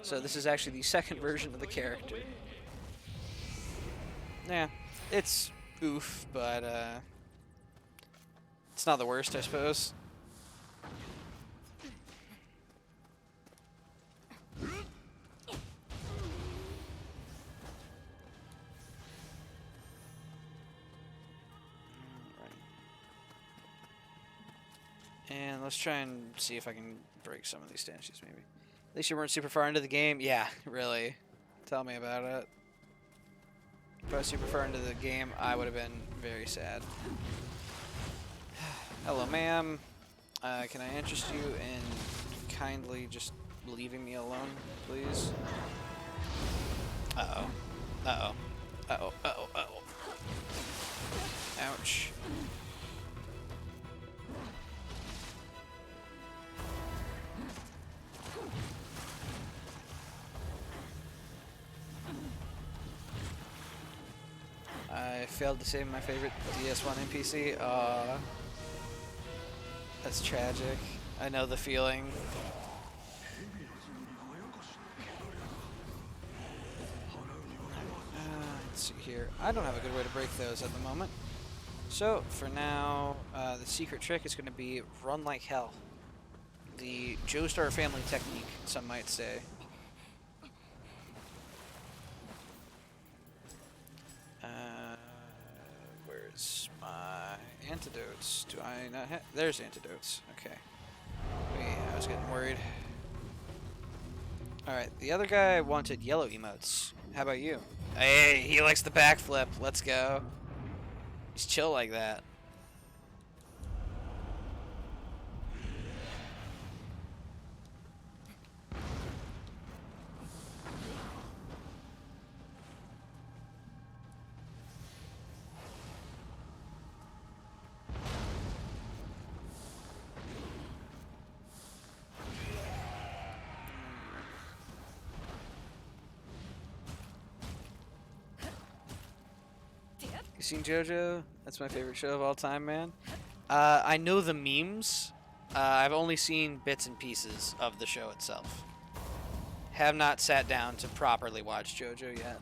So this is actually the second version of the character. Yeah, it's oof, but it's not the worst, I suppose. And let's try and see if I can break some of these statues, maybe. At least you weren't super far into the game. Yeah, really. Tell me about it. If I was super far into the game, I would have been very sad. Hello, ma'am. Can I interest you in kindly just leaving me alone, please? Uh-oh. Uh-oh. Uh-oh. Uh-oh. Uh-oh. Ouch. I failed to save my favorite DS1 NPC. That's tragic. I know the feeling. Let's see here. I don't have a good way to break those at the moment. So, for now, the secret trick is going to be run like hell. The Joestar family technique, some might say. Where's my antidotes? Do I not have? There's antidotes. Okay. I was getting worried. Alright, the other guy wanted yellow emotes. How about you? Hey, he likes the backflip. Let's go. He's chill like that. You seen JoJo? That's my favorite show of all time, man. I know the memes. I've only seen bits and pieces of the show itself. Have not sat down to properly watch JoJo yet.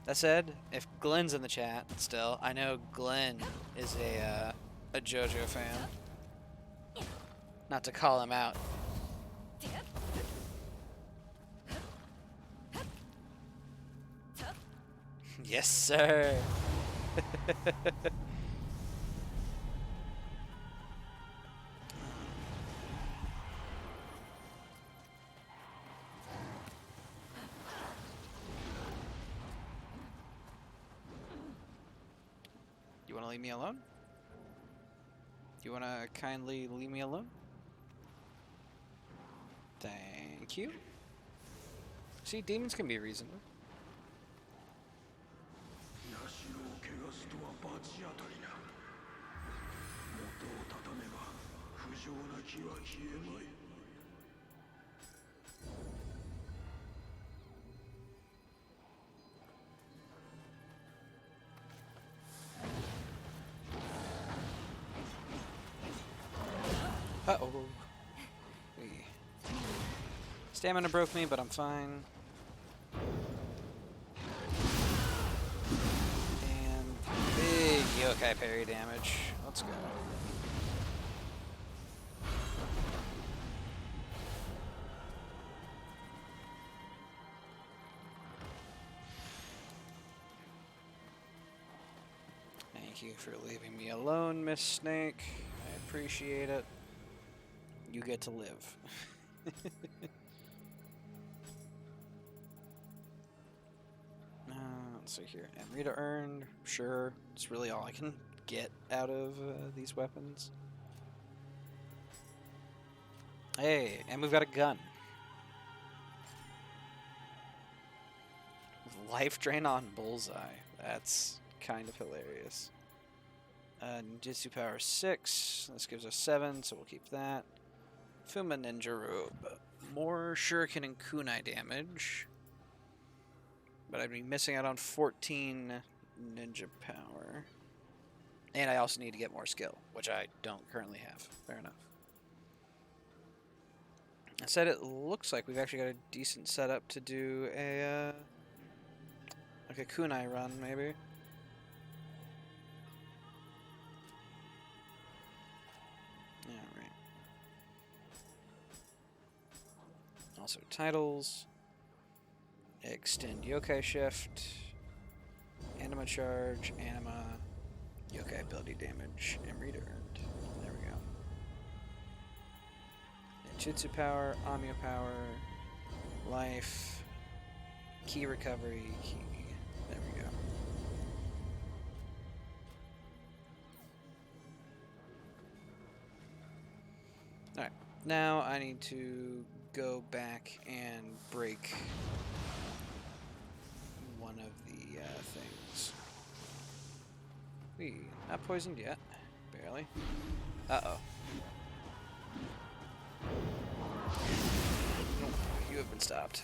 That said, if Glenn's in the chat still, I know Glenn is a JoJo fan. Not to call him out. Yes, sir. You want to leave me alone? You want to kindly leave me alone? Thank you. See, demons can be reasonable. Uh-oh. Stamina broke me, but I'm fine. And big yokai parry damage. Let's go. Thank you for leaving me alone, Miss Snake. I appreciate it. You get to live. Let's see here. Amrita earned. Sure. It's really all I can get out of these weapons. Hey, and we've got a gun. Life drain on bullseye. That's kind of hilarious. Ninjutsu power 6. This gives us 7, so we'll keep that. Fuma Ninja Robe. More Shuriken and Kunai damage. But I'd be missing out on 14 ninja power. And I also need to get more skill, which I don't currently have. Fair enough. I said it looks like we've actually got a decent setup to do a like a kunai run, maybe. Yeah, right. Also titles. Extend yokai shift. Anima charge, anima, yokai ability damage, and read earned. There we go. Jitsu power, Amio power, life, key recovery, key. There we go. Alright, now I need to go back and break one of the things. Not poisoned yet. Barely. Uh-oh. Nope, you have been stopped.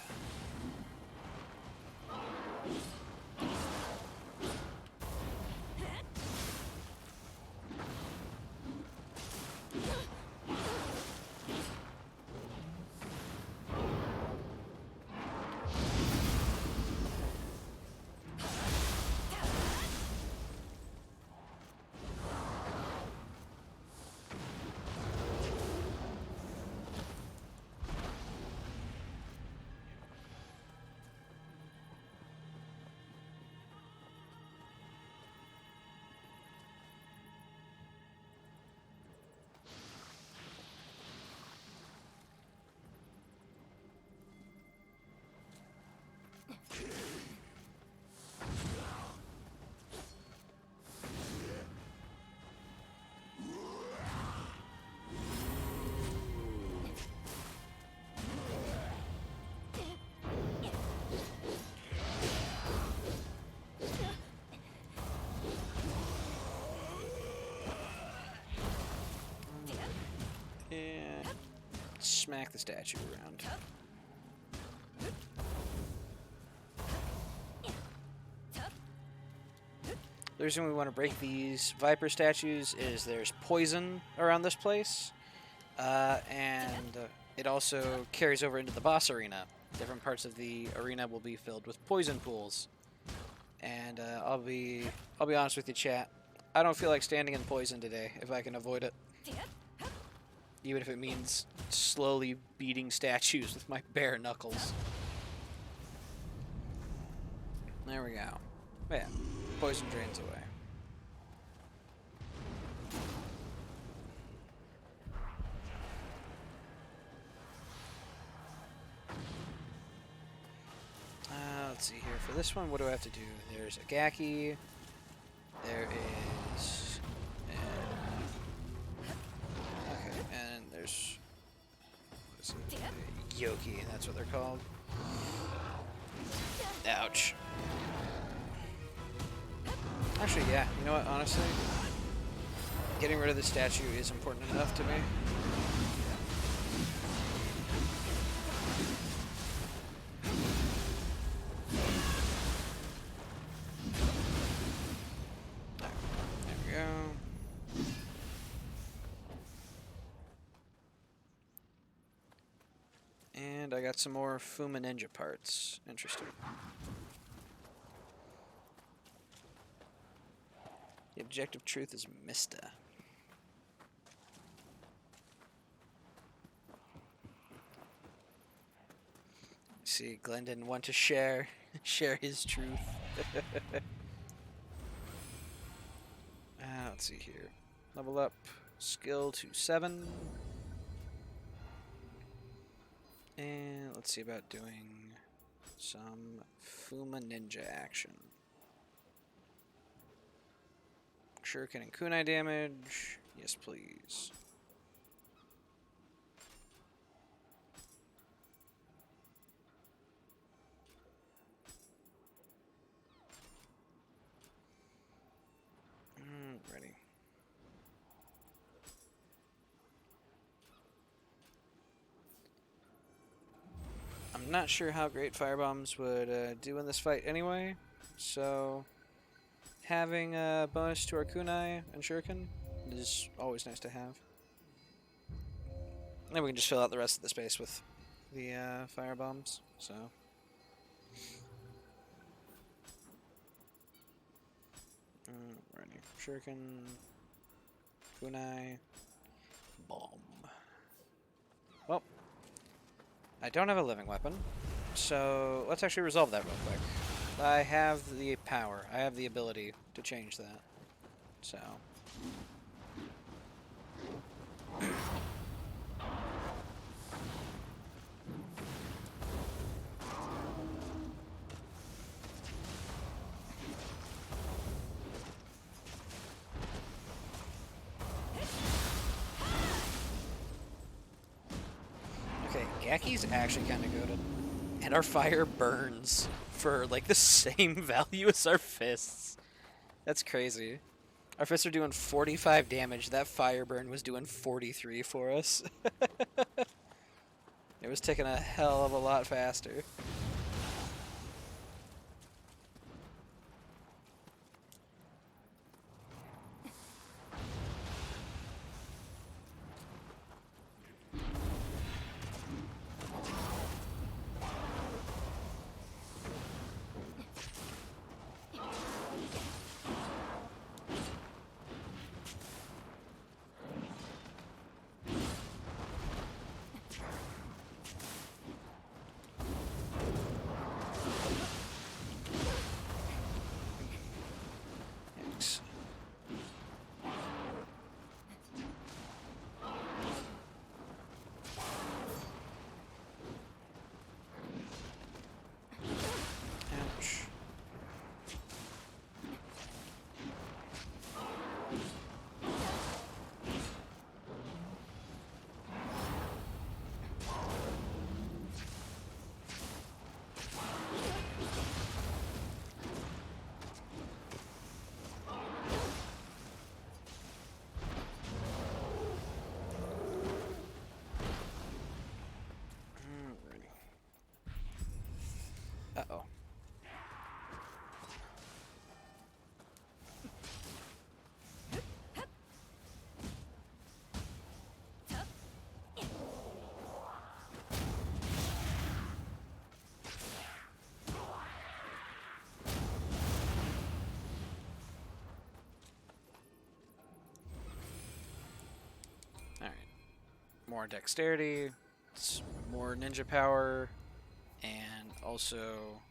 And smack the statue around. The reason we want to break these Viper statues is there's poison around this place, and it also carries over into the boss arena. Different parts of the arena will be filled with poison pools, and I'll be honest with you, chat. I don't feel like standing in poison today if I can avoid it. Even if it means slowly beating statues with my bare knuckles. There we go. Yeah, poison drains away. Let's see here. For this one, what do I have to do? There's a Gaki. There is... okay, and there's... what is it? Yoki, that's what they're called. Ouch. Actually, yeah, you know what, honestly? Getting rid of the statue is important enough to me. There we go. And I got some more Fuma Ninja parts. Interesting. The objective truth is Mista. See, Glenn didn't want to share his truth. Let's see here. Level up skill to 7. And let's see about doing some Fuma Ninja action. Shuriken and kunai damage. Yes, please. Ready. I'm not sure how great firebombs would do in this fight anyway, so having a bonus to our kunai and shuriken is always nice to have. And then we can just fill out the rest of the space with the firebombs, so... ready. Shuriken, kunai, bomb. Well, I don't have a living weapon, so let's actually resolve that real quick. I have the power. I have the ability to change that. So... Gaki's actually kind of good. And our fire burns for like the same value as our fists. That's crazy. Our fists are doing 45 damage. That fire burn was doing 43 for us. It was ticking a hell of a lot faster. Uh-oh. Alright. More dexterity, more ninja power, and also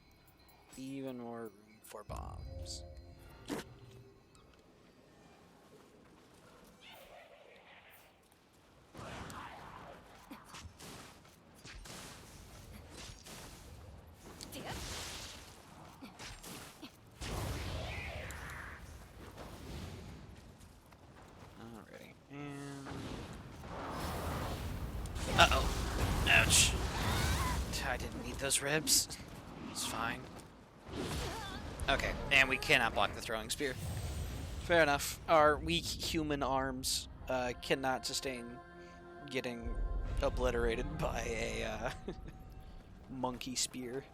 even more room for bombs. Alrighty, and... Uh-oh. Ouch. I didn't need those ribs. It's fine. Okay, and we cannot block the throwing spear. Fair enough. Our weak human arms cannot sustain getting obliterated by a monkey spear.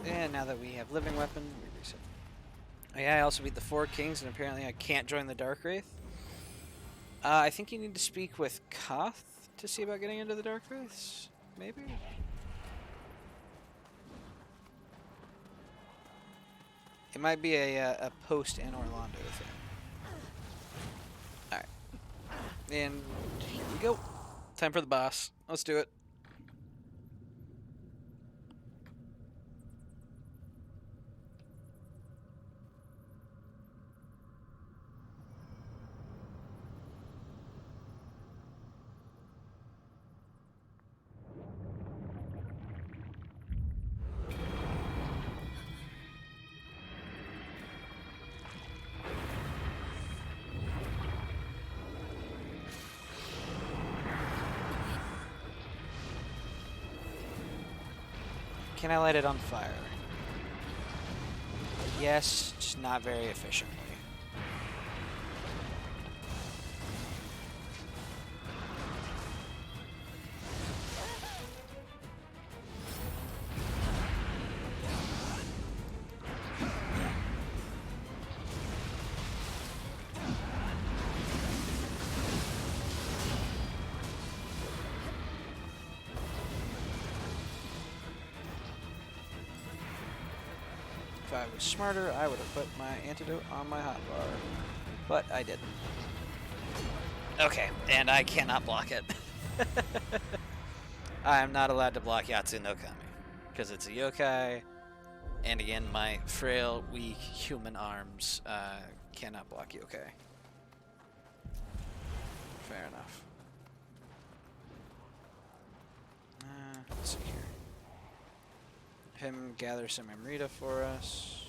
And now that we have living weapon, we reset. Oh yeah, I also beat the 4 kings, and apparently I can't join the Dark Wraith. I think you need to speak with Koth to see about getting into the Dark Wraiths, maybe? It might be a post in Orlando thing. Alright. And here we go. Time for the boss. Let's do it. Can I light it on fire? Yes, just not very efficiently. If I was smarter, I would have put my antidote on my hotbar, but I didn't. Okay, and I cannot block it. I'm not allowed to block Yatsu no Kami because it's a yokai, and again, my frail, weak human arms cannot block yokai. Fair enough. Let's see here. Him gather some Amrita for us.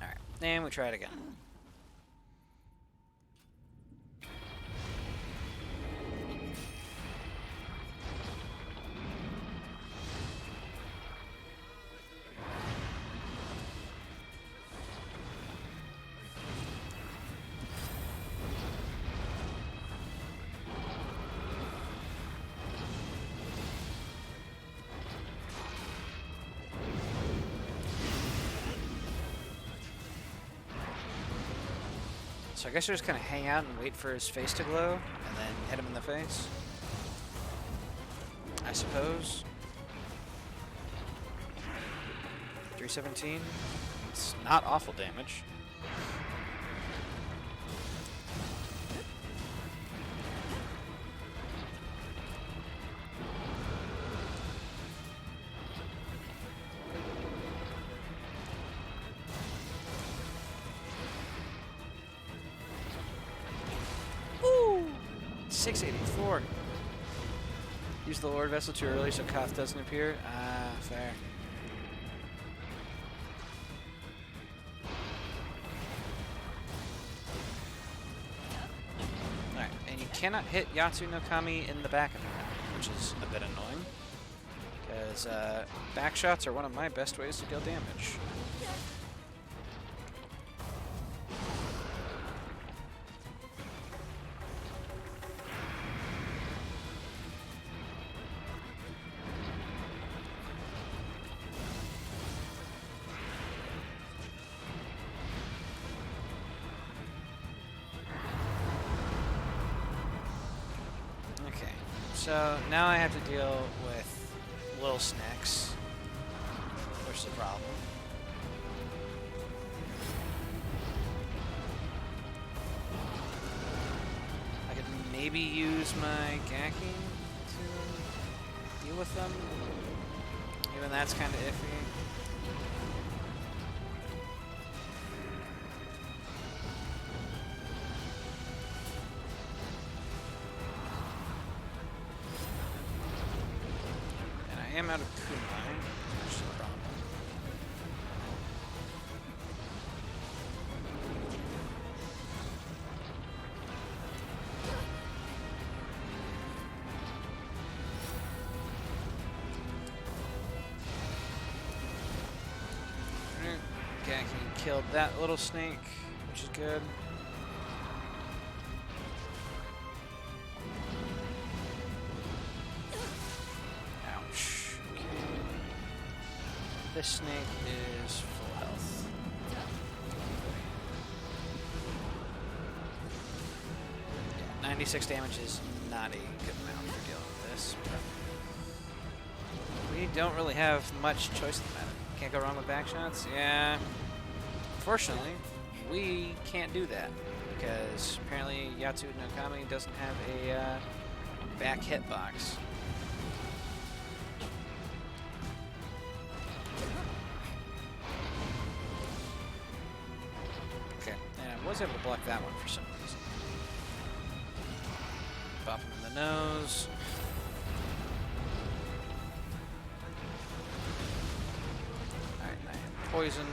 Alright, and we try it again. So I guess we'll just kind of hang out and wait for his face to glow, and then hit him in the face. I suppose. 317. It's not awful damage. Ooh! 684. Use the Lord Vessel too early so Koth doesn't appear. Ah, fair. Alright, and you cannot hit Yatsu no Kami in the back of the round, which is a bit annoying. Because back shots are one of my best ways to deal damage. So now I have to deal with little snacks, which is a problem. I could maybe use my Gaki to deal with them. Even that's kind of iffy. I am out of kunai, which is a problem. Gaki killed that little snake, which is good. This snake is full health. 96 damage is not a good amount for dealing with this. We don't really have much choice in the matter. Can't go wrong with back shots? Yeah. Unfortunately, we can't do that because apparently Yatsu no Kami doesn't have a back hitbox. I was able to block that one for some reason. Bop him in the nose. Alright, I am poisoned.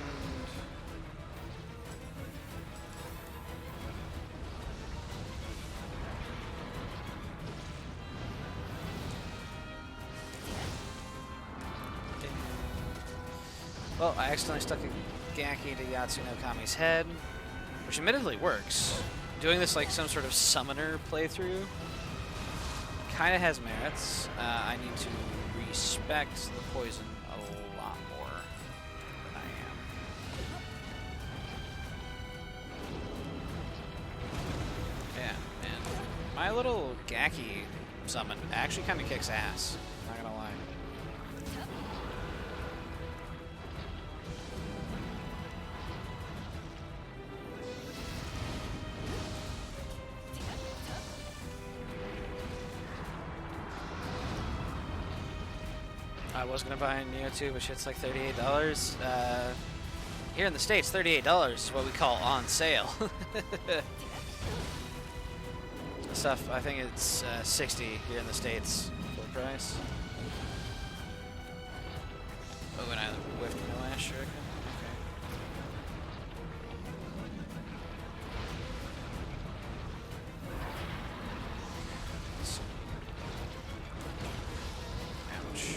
Well, I accidentally stuck a Gaki to Yatsu no Kami's head, which admittedly works. Doing this like some sort of summoner playthrough kind of has merits. I need to respect the poison a lot more than I am. Yeah, and my little Gaki summon actually kind of kicks ass, not gonna lie. I was gonna buy a Nioh 2, but shit's like $38. Here in the States, $38 is what we call on sale. Stuff, I think it's 60 here in the States, full price. Oh, and I whiffed my last shuriken. Okay. Ouch.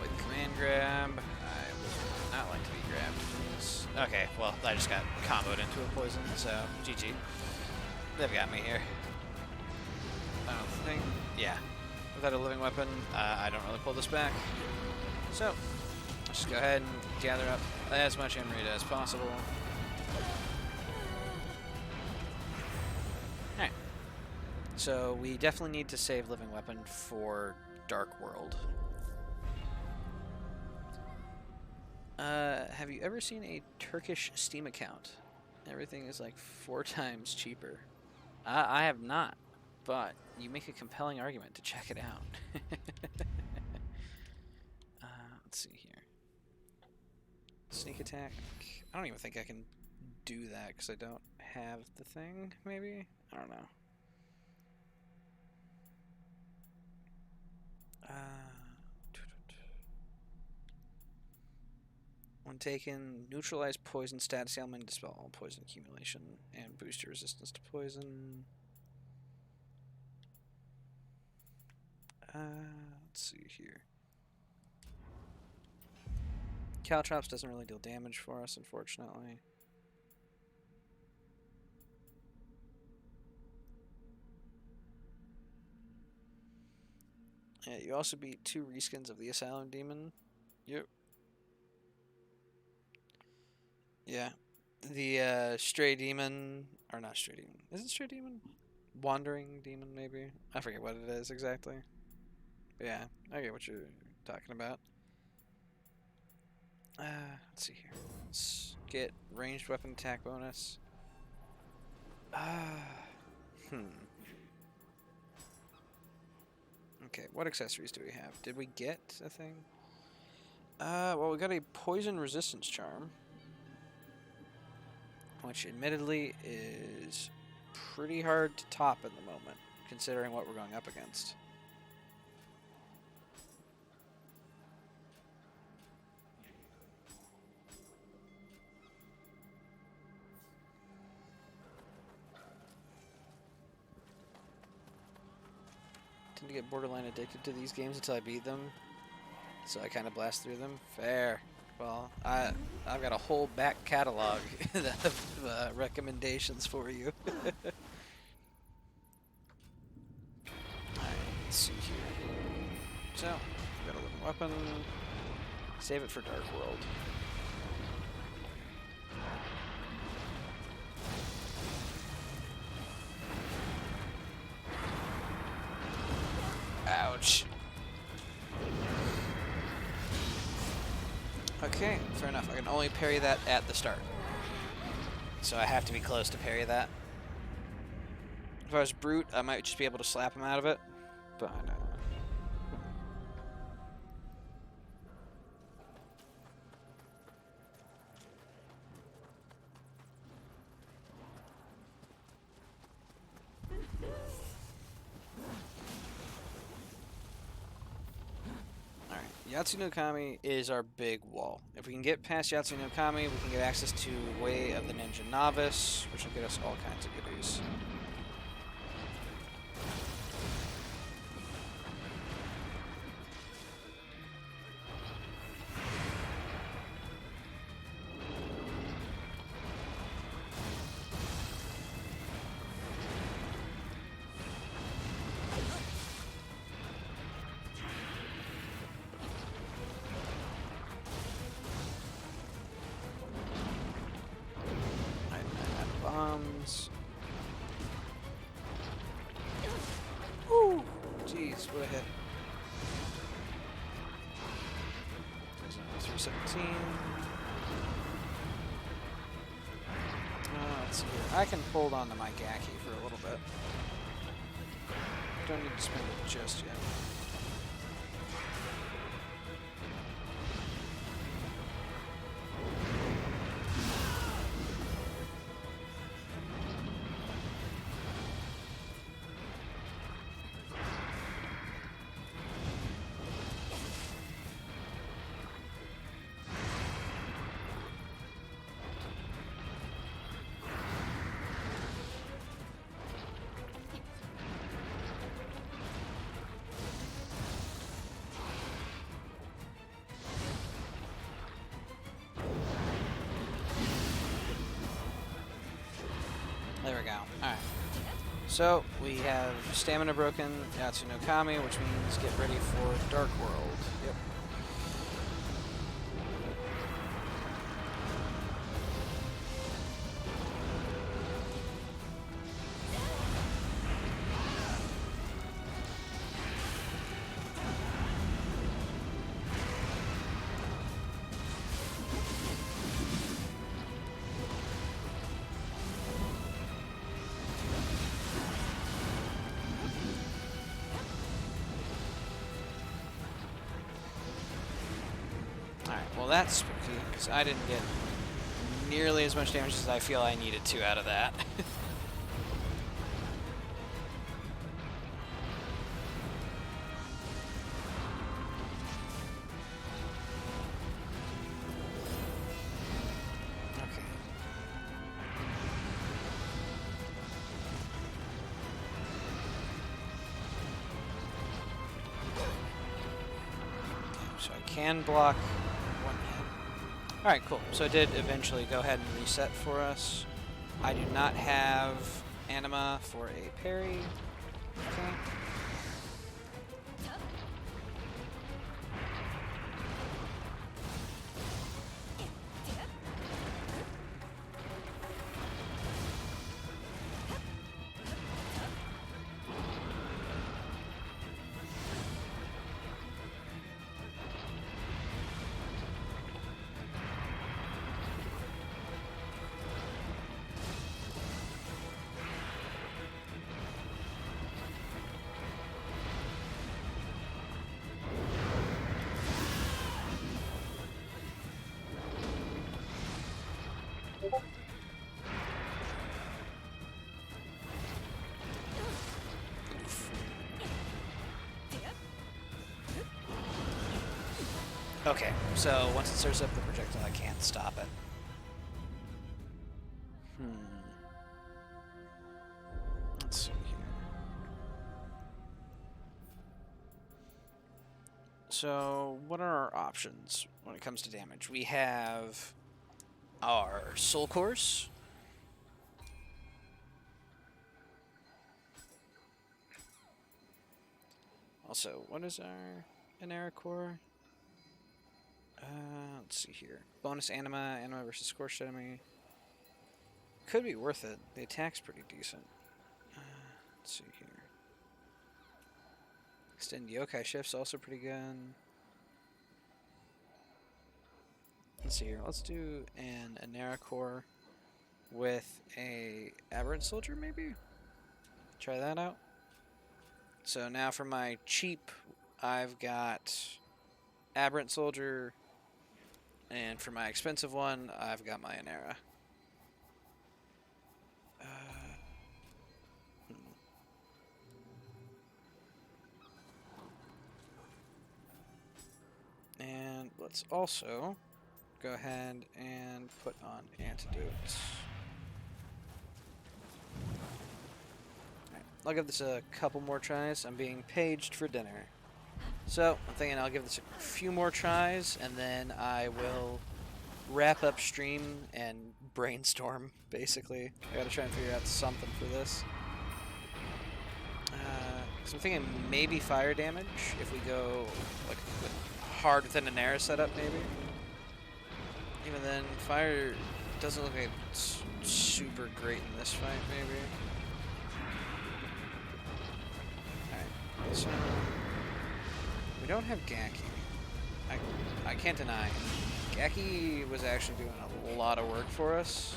With command grab, I would not like to be grabbed. Okay, well, I just got comboed into a poison, so GG. They've got me here. I don't think, yeah. Without a living weapon, I don't really pull this back. So, let's just go ahead and gather up as much Enrita as possible. Alright. So, we definitely need to save living weapon for Dark World. Have you ever seen a Turkish Steam account? Everything is like 4 times cheaper. I have not, but you make a compelling argument to check it out. Let's see here. Sneak attack. I don't even think I can do that because I don't have the thing, maybe? I don't know. When taken, neutralize poison status ailment, dispel all poison accumulation, and boost your resistance to poison. Let's see here. Caltrops doesn't really deal damage for us, unfortunately. Yeah, you also beat 2 reskins of the Asylum Demon. Yep. Yeah. The Stray Demon, or not Stray Demon. Is it Stray Demon? Wandering Demon, maybe? I forget what it is exactly. But yeah, I get what you're talking about. Let's see here. Let's get ranged weapon attack bonus. Okay, what accessories do we have? Did we get a thing? Well, we got a poison resistance charm, which admittedly is pretty hard to top at the moment, considering what we're going up against. I tend to get borderline addicted to these games until I beat them, so I kind of blast through them. Fair. Well, I've got a whole back catalog of recommendations for you. Alright, let's see here. So, we got a living weapon. Save it for Dark World. Ouch. Okay, fair enough. I can only parry that at the start. So I have to be close to parry that. If I was Brute, I might just be able to slap him out of it. But Yatsu no Kami is our big wall. If we can get past Yatsu no Kami, we can get access to Way of the Ninja Novice, which will get us all kinds of goodies. Ooh, jeez, what a hit. 317. Let's see here. I can hold on to my Gaki for a little bit. don't need to spend it just yet. There we go. Alright. So, we have Stamina broken, Yatsu no Kami, which means get ready for Dark World. Yep. Well, that's spooky, because I didn't get nearly as much damage as I feel I needed to out of that. Okay. So I can block. Alright, cool. So it did eventually go ahead and reset for us. I do not have anima for a parry. Okay. Okay, so once it starts up the projectile, I can't stop it. Let's see here. So, what are our options when it comes to damage? We have our Soul Course. Also, what is our Inera Core? Let's see here. Bonus anima, anima versus scorched enemy. Could be worth it. The attack's pretty decent. Let's see here. Extend yokai shifts, also pretty good. Let's see here. Let's do an Inera Core with a Aberrant Soldier, maybe? Try that out. So now for my cheap, I've got Aberrant Soldier, and for my expensive one, I've got my Inera. And let's also go ahead and put on Antidotes. Alright, I'll give this a couple more tries. I'm being paged for dinner. So, I'm thinking I'll give this a few more tries, and then I will wrap up stream and brainstorm, basically. I gotta try and figure out something for this. So I'm thinking maybe fire damage, if we go like hard with an Inera setup, maybe. Even then, fire doesn't look like it's super great in this fight, maybe. Alright, so we don't have Gaki. I can't deny. Gaki was actually doing a lot of work for us.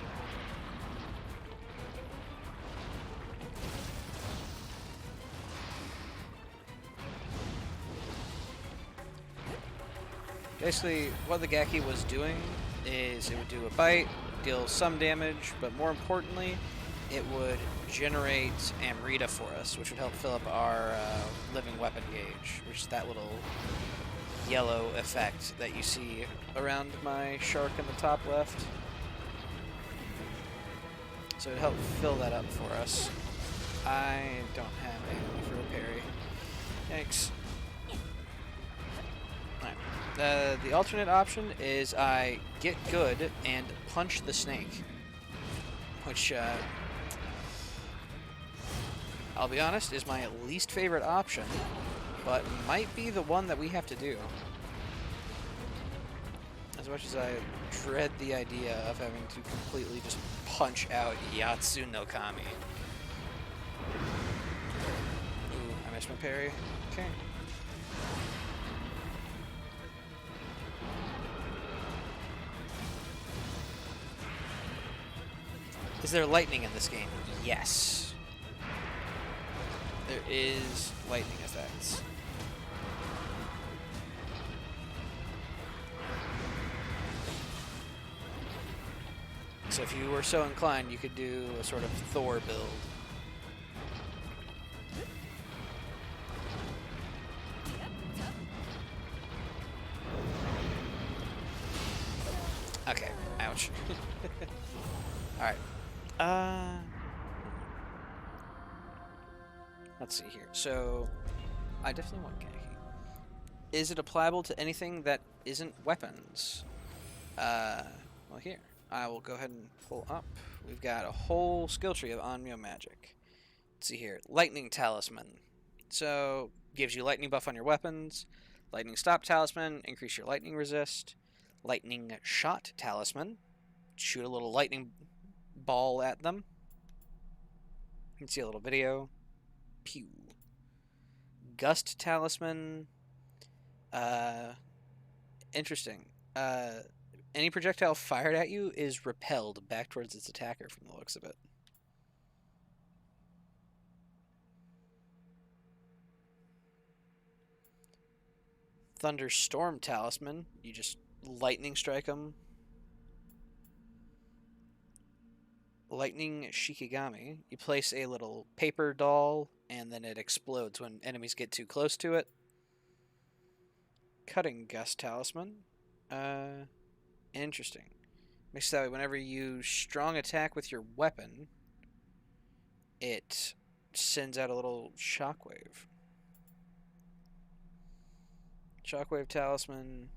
Basically, what the Gaki was doing is it would do a bite, deal some damage, but more importantly, it would generate Amrita for us, which would help fill up our living weapon gauge, which is that little yellow effect that you see around my shark in the top left. So it'd help fill that up for us. I don't have anything for a parry. Yikes. Alright. The alternate option is I get good and punch the snake. Which, I'll be honest, is my least favorite option, but might be the one that we have to do. As much as I dread the idea of having to completely just punch out Yatsu no Kami. Ooh, I missed my parry. Okay. Is there lightning in this game? Yes. There is lightning effects. So if you were so inclined, you could do a sort of Thor build. Okay, ouch. Alright. Let's see here. So, I definitely want Gaki. Is it applicable to anything that isn't weapons? Well here. I will go ahead and pull up. We've got a whole skill tree of Onmyo magic. Let's see here. Lightning Talisman. So, gives you lightning buff on your weapons. Lightning Stop Talisman, increase your lightning resist. Lightning Shot Talisman. Shoot a little lightning ball at them. You can see a little video. Pew. Gust Talisman. Interesting. Any projectile fired at you is repelled back towards its attacker from the looks of it. Thunderstorm Talisman. You just lightning strike them. Lightning Shikigami. You place a little paper doll, and then it explodes when enemies get too close to it. Cutting Gust Talisman. Interesting. Makes it that way whenever you strong attack with your weapon, it sends out a little shockwave. Shockwave Talisman.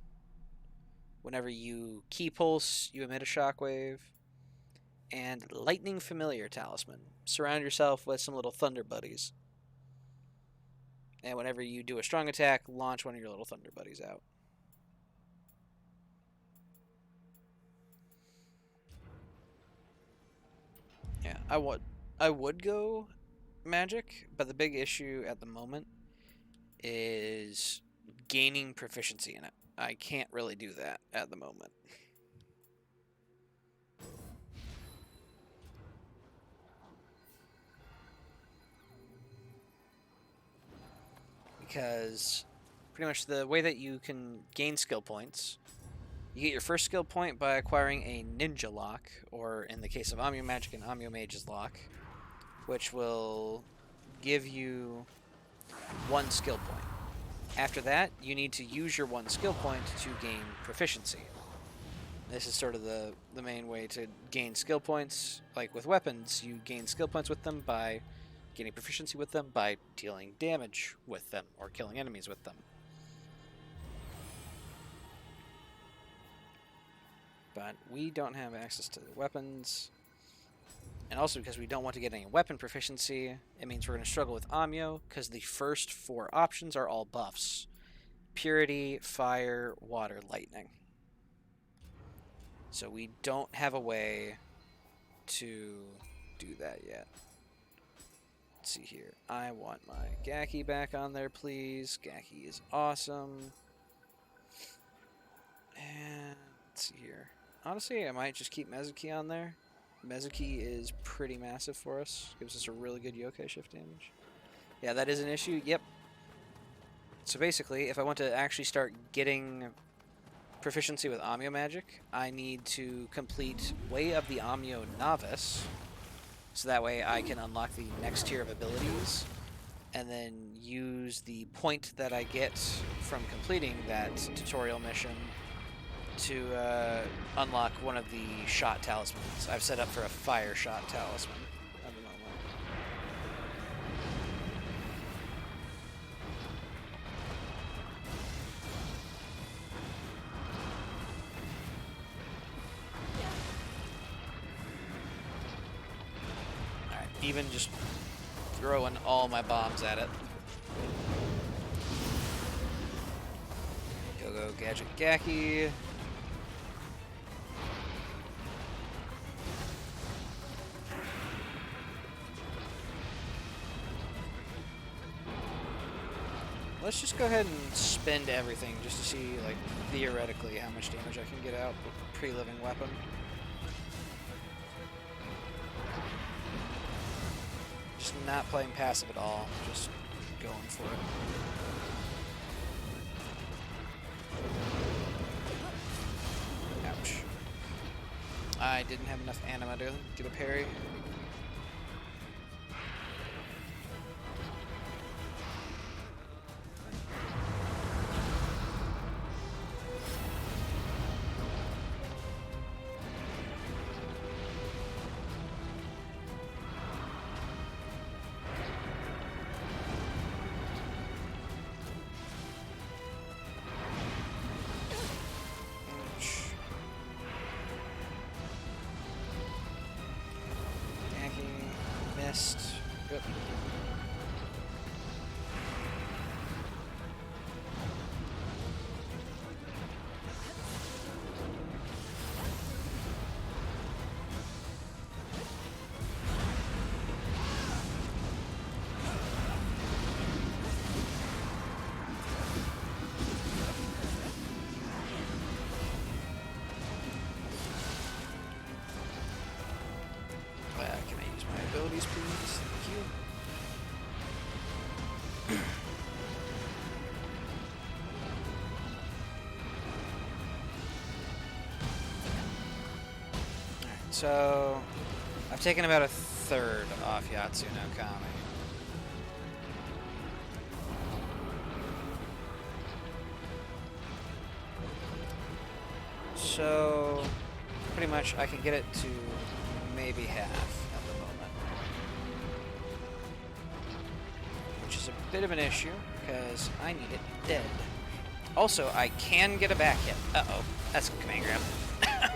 Whenever you key pulse, you emit a shockwave. And Lightning Familiar Talisman. Surround yourself with some little thunder buddies. And whenever you do a strong attack, launch one of your little thunder buddies out. Yeah, I would go magic, but the big issue at the moment is gaining proficiency in it. I can't really do that at the moment. Because pretty much the way that you can gain skill points, you get your first skill point by acquiring a ninja lock, or in the case of Onmyo Magic, an Onmyo Mage's lock, which will give you one skill point. After that, you need to use your one skill point to gain proficiency. This is sort of the main way to gain skill points. Like with weapons, you gain skill points with them by gaining proficiency with them by dealing damage with them or killing enemies with them. But we don't have access to weapons. And also because we don't want to get any weapon proficiency, it means we're going to struggle with Onmyo because the first 4 options are all buffs. Purity, Fire, Water, Lightning. So we don't have a way to do that yet. Let's see here. I want my Gaki back on there, please. Gaki is awesome. And let's see here. Honestly, I might just keep Mezuki on there. Mezuki is pretty massive for us. Gives us a really good yokai shift damage. Yeah, that is an issue. Yep. So basically, if I want to actually start getting proficiency with Amio magic, I need to complete Way of the Amio Novice, so that way I can unlock the next tier of abilities, and then use the point that I get from completing that tutorial mission to unlock one of the shot talismans. I've set up for a fire shot talisman at the moment. Alright, even just throwing all my bombs at it. Go Gadget Gaki. Let's just go ahead and spend everything just to see, like, theoretically how much damage I can get out with a pre-living weapon. Just not playing passive at all, just going for it. Ouch. I didn't have enough anima to get a parry. Good. Can I use my abilities, please? Thank you. So, I've taken about a third off Yatsu no Kami. So, pretty much I can get it to maybe half at the moment. Which is a bit of an issue, because I need it dead. Also, I can get a back hit. Uh-oh, that's a command grab.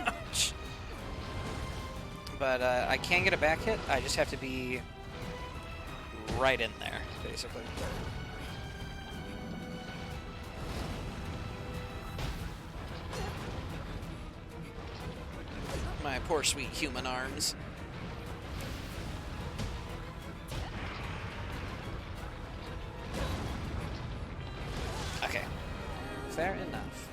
Ouch. But I can get a back hit, I just have to be right in there, basically. My poor sweet human arms. Okay, fair enough.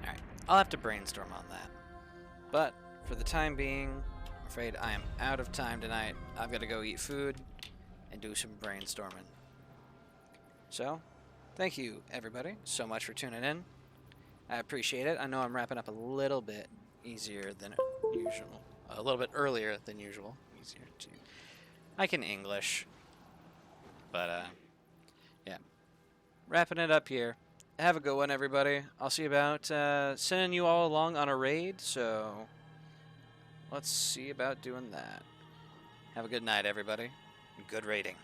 Alright, I'll have to brainstorm on that. But, for the time being, I'm afraid I am out of time tonight. I've got to go eat food and do some brainstorming. So, thank you, everybody, so much for tuning in. I appreciate it. I know I'm wrapping up a little bit easier than usual. A little bit earlier than usual. Easier to... I can English. But, yeah. Wrapping it up here. Have a good one, everybody. I'll see about sending you all along on a raid, so let's see about doing that. Have a good night, everybody. Good raiding.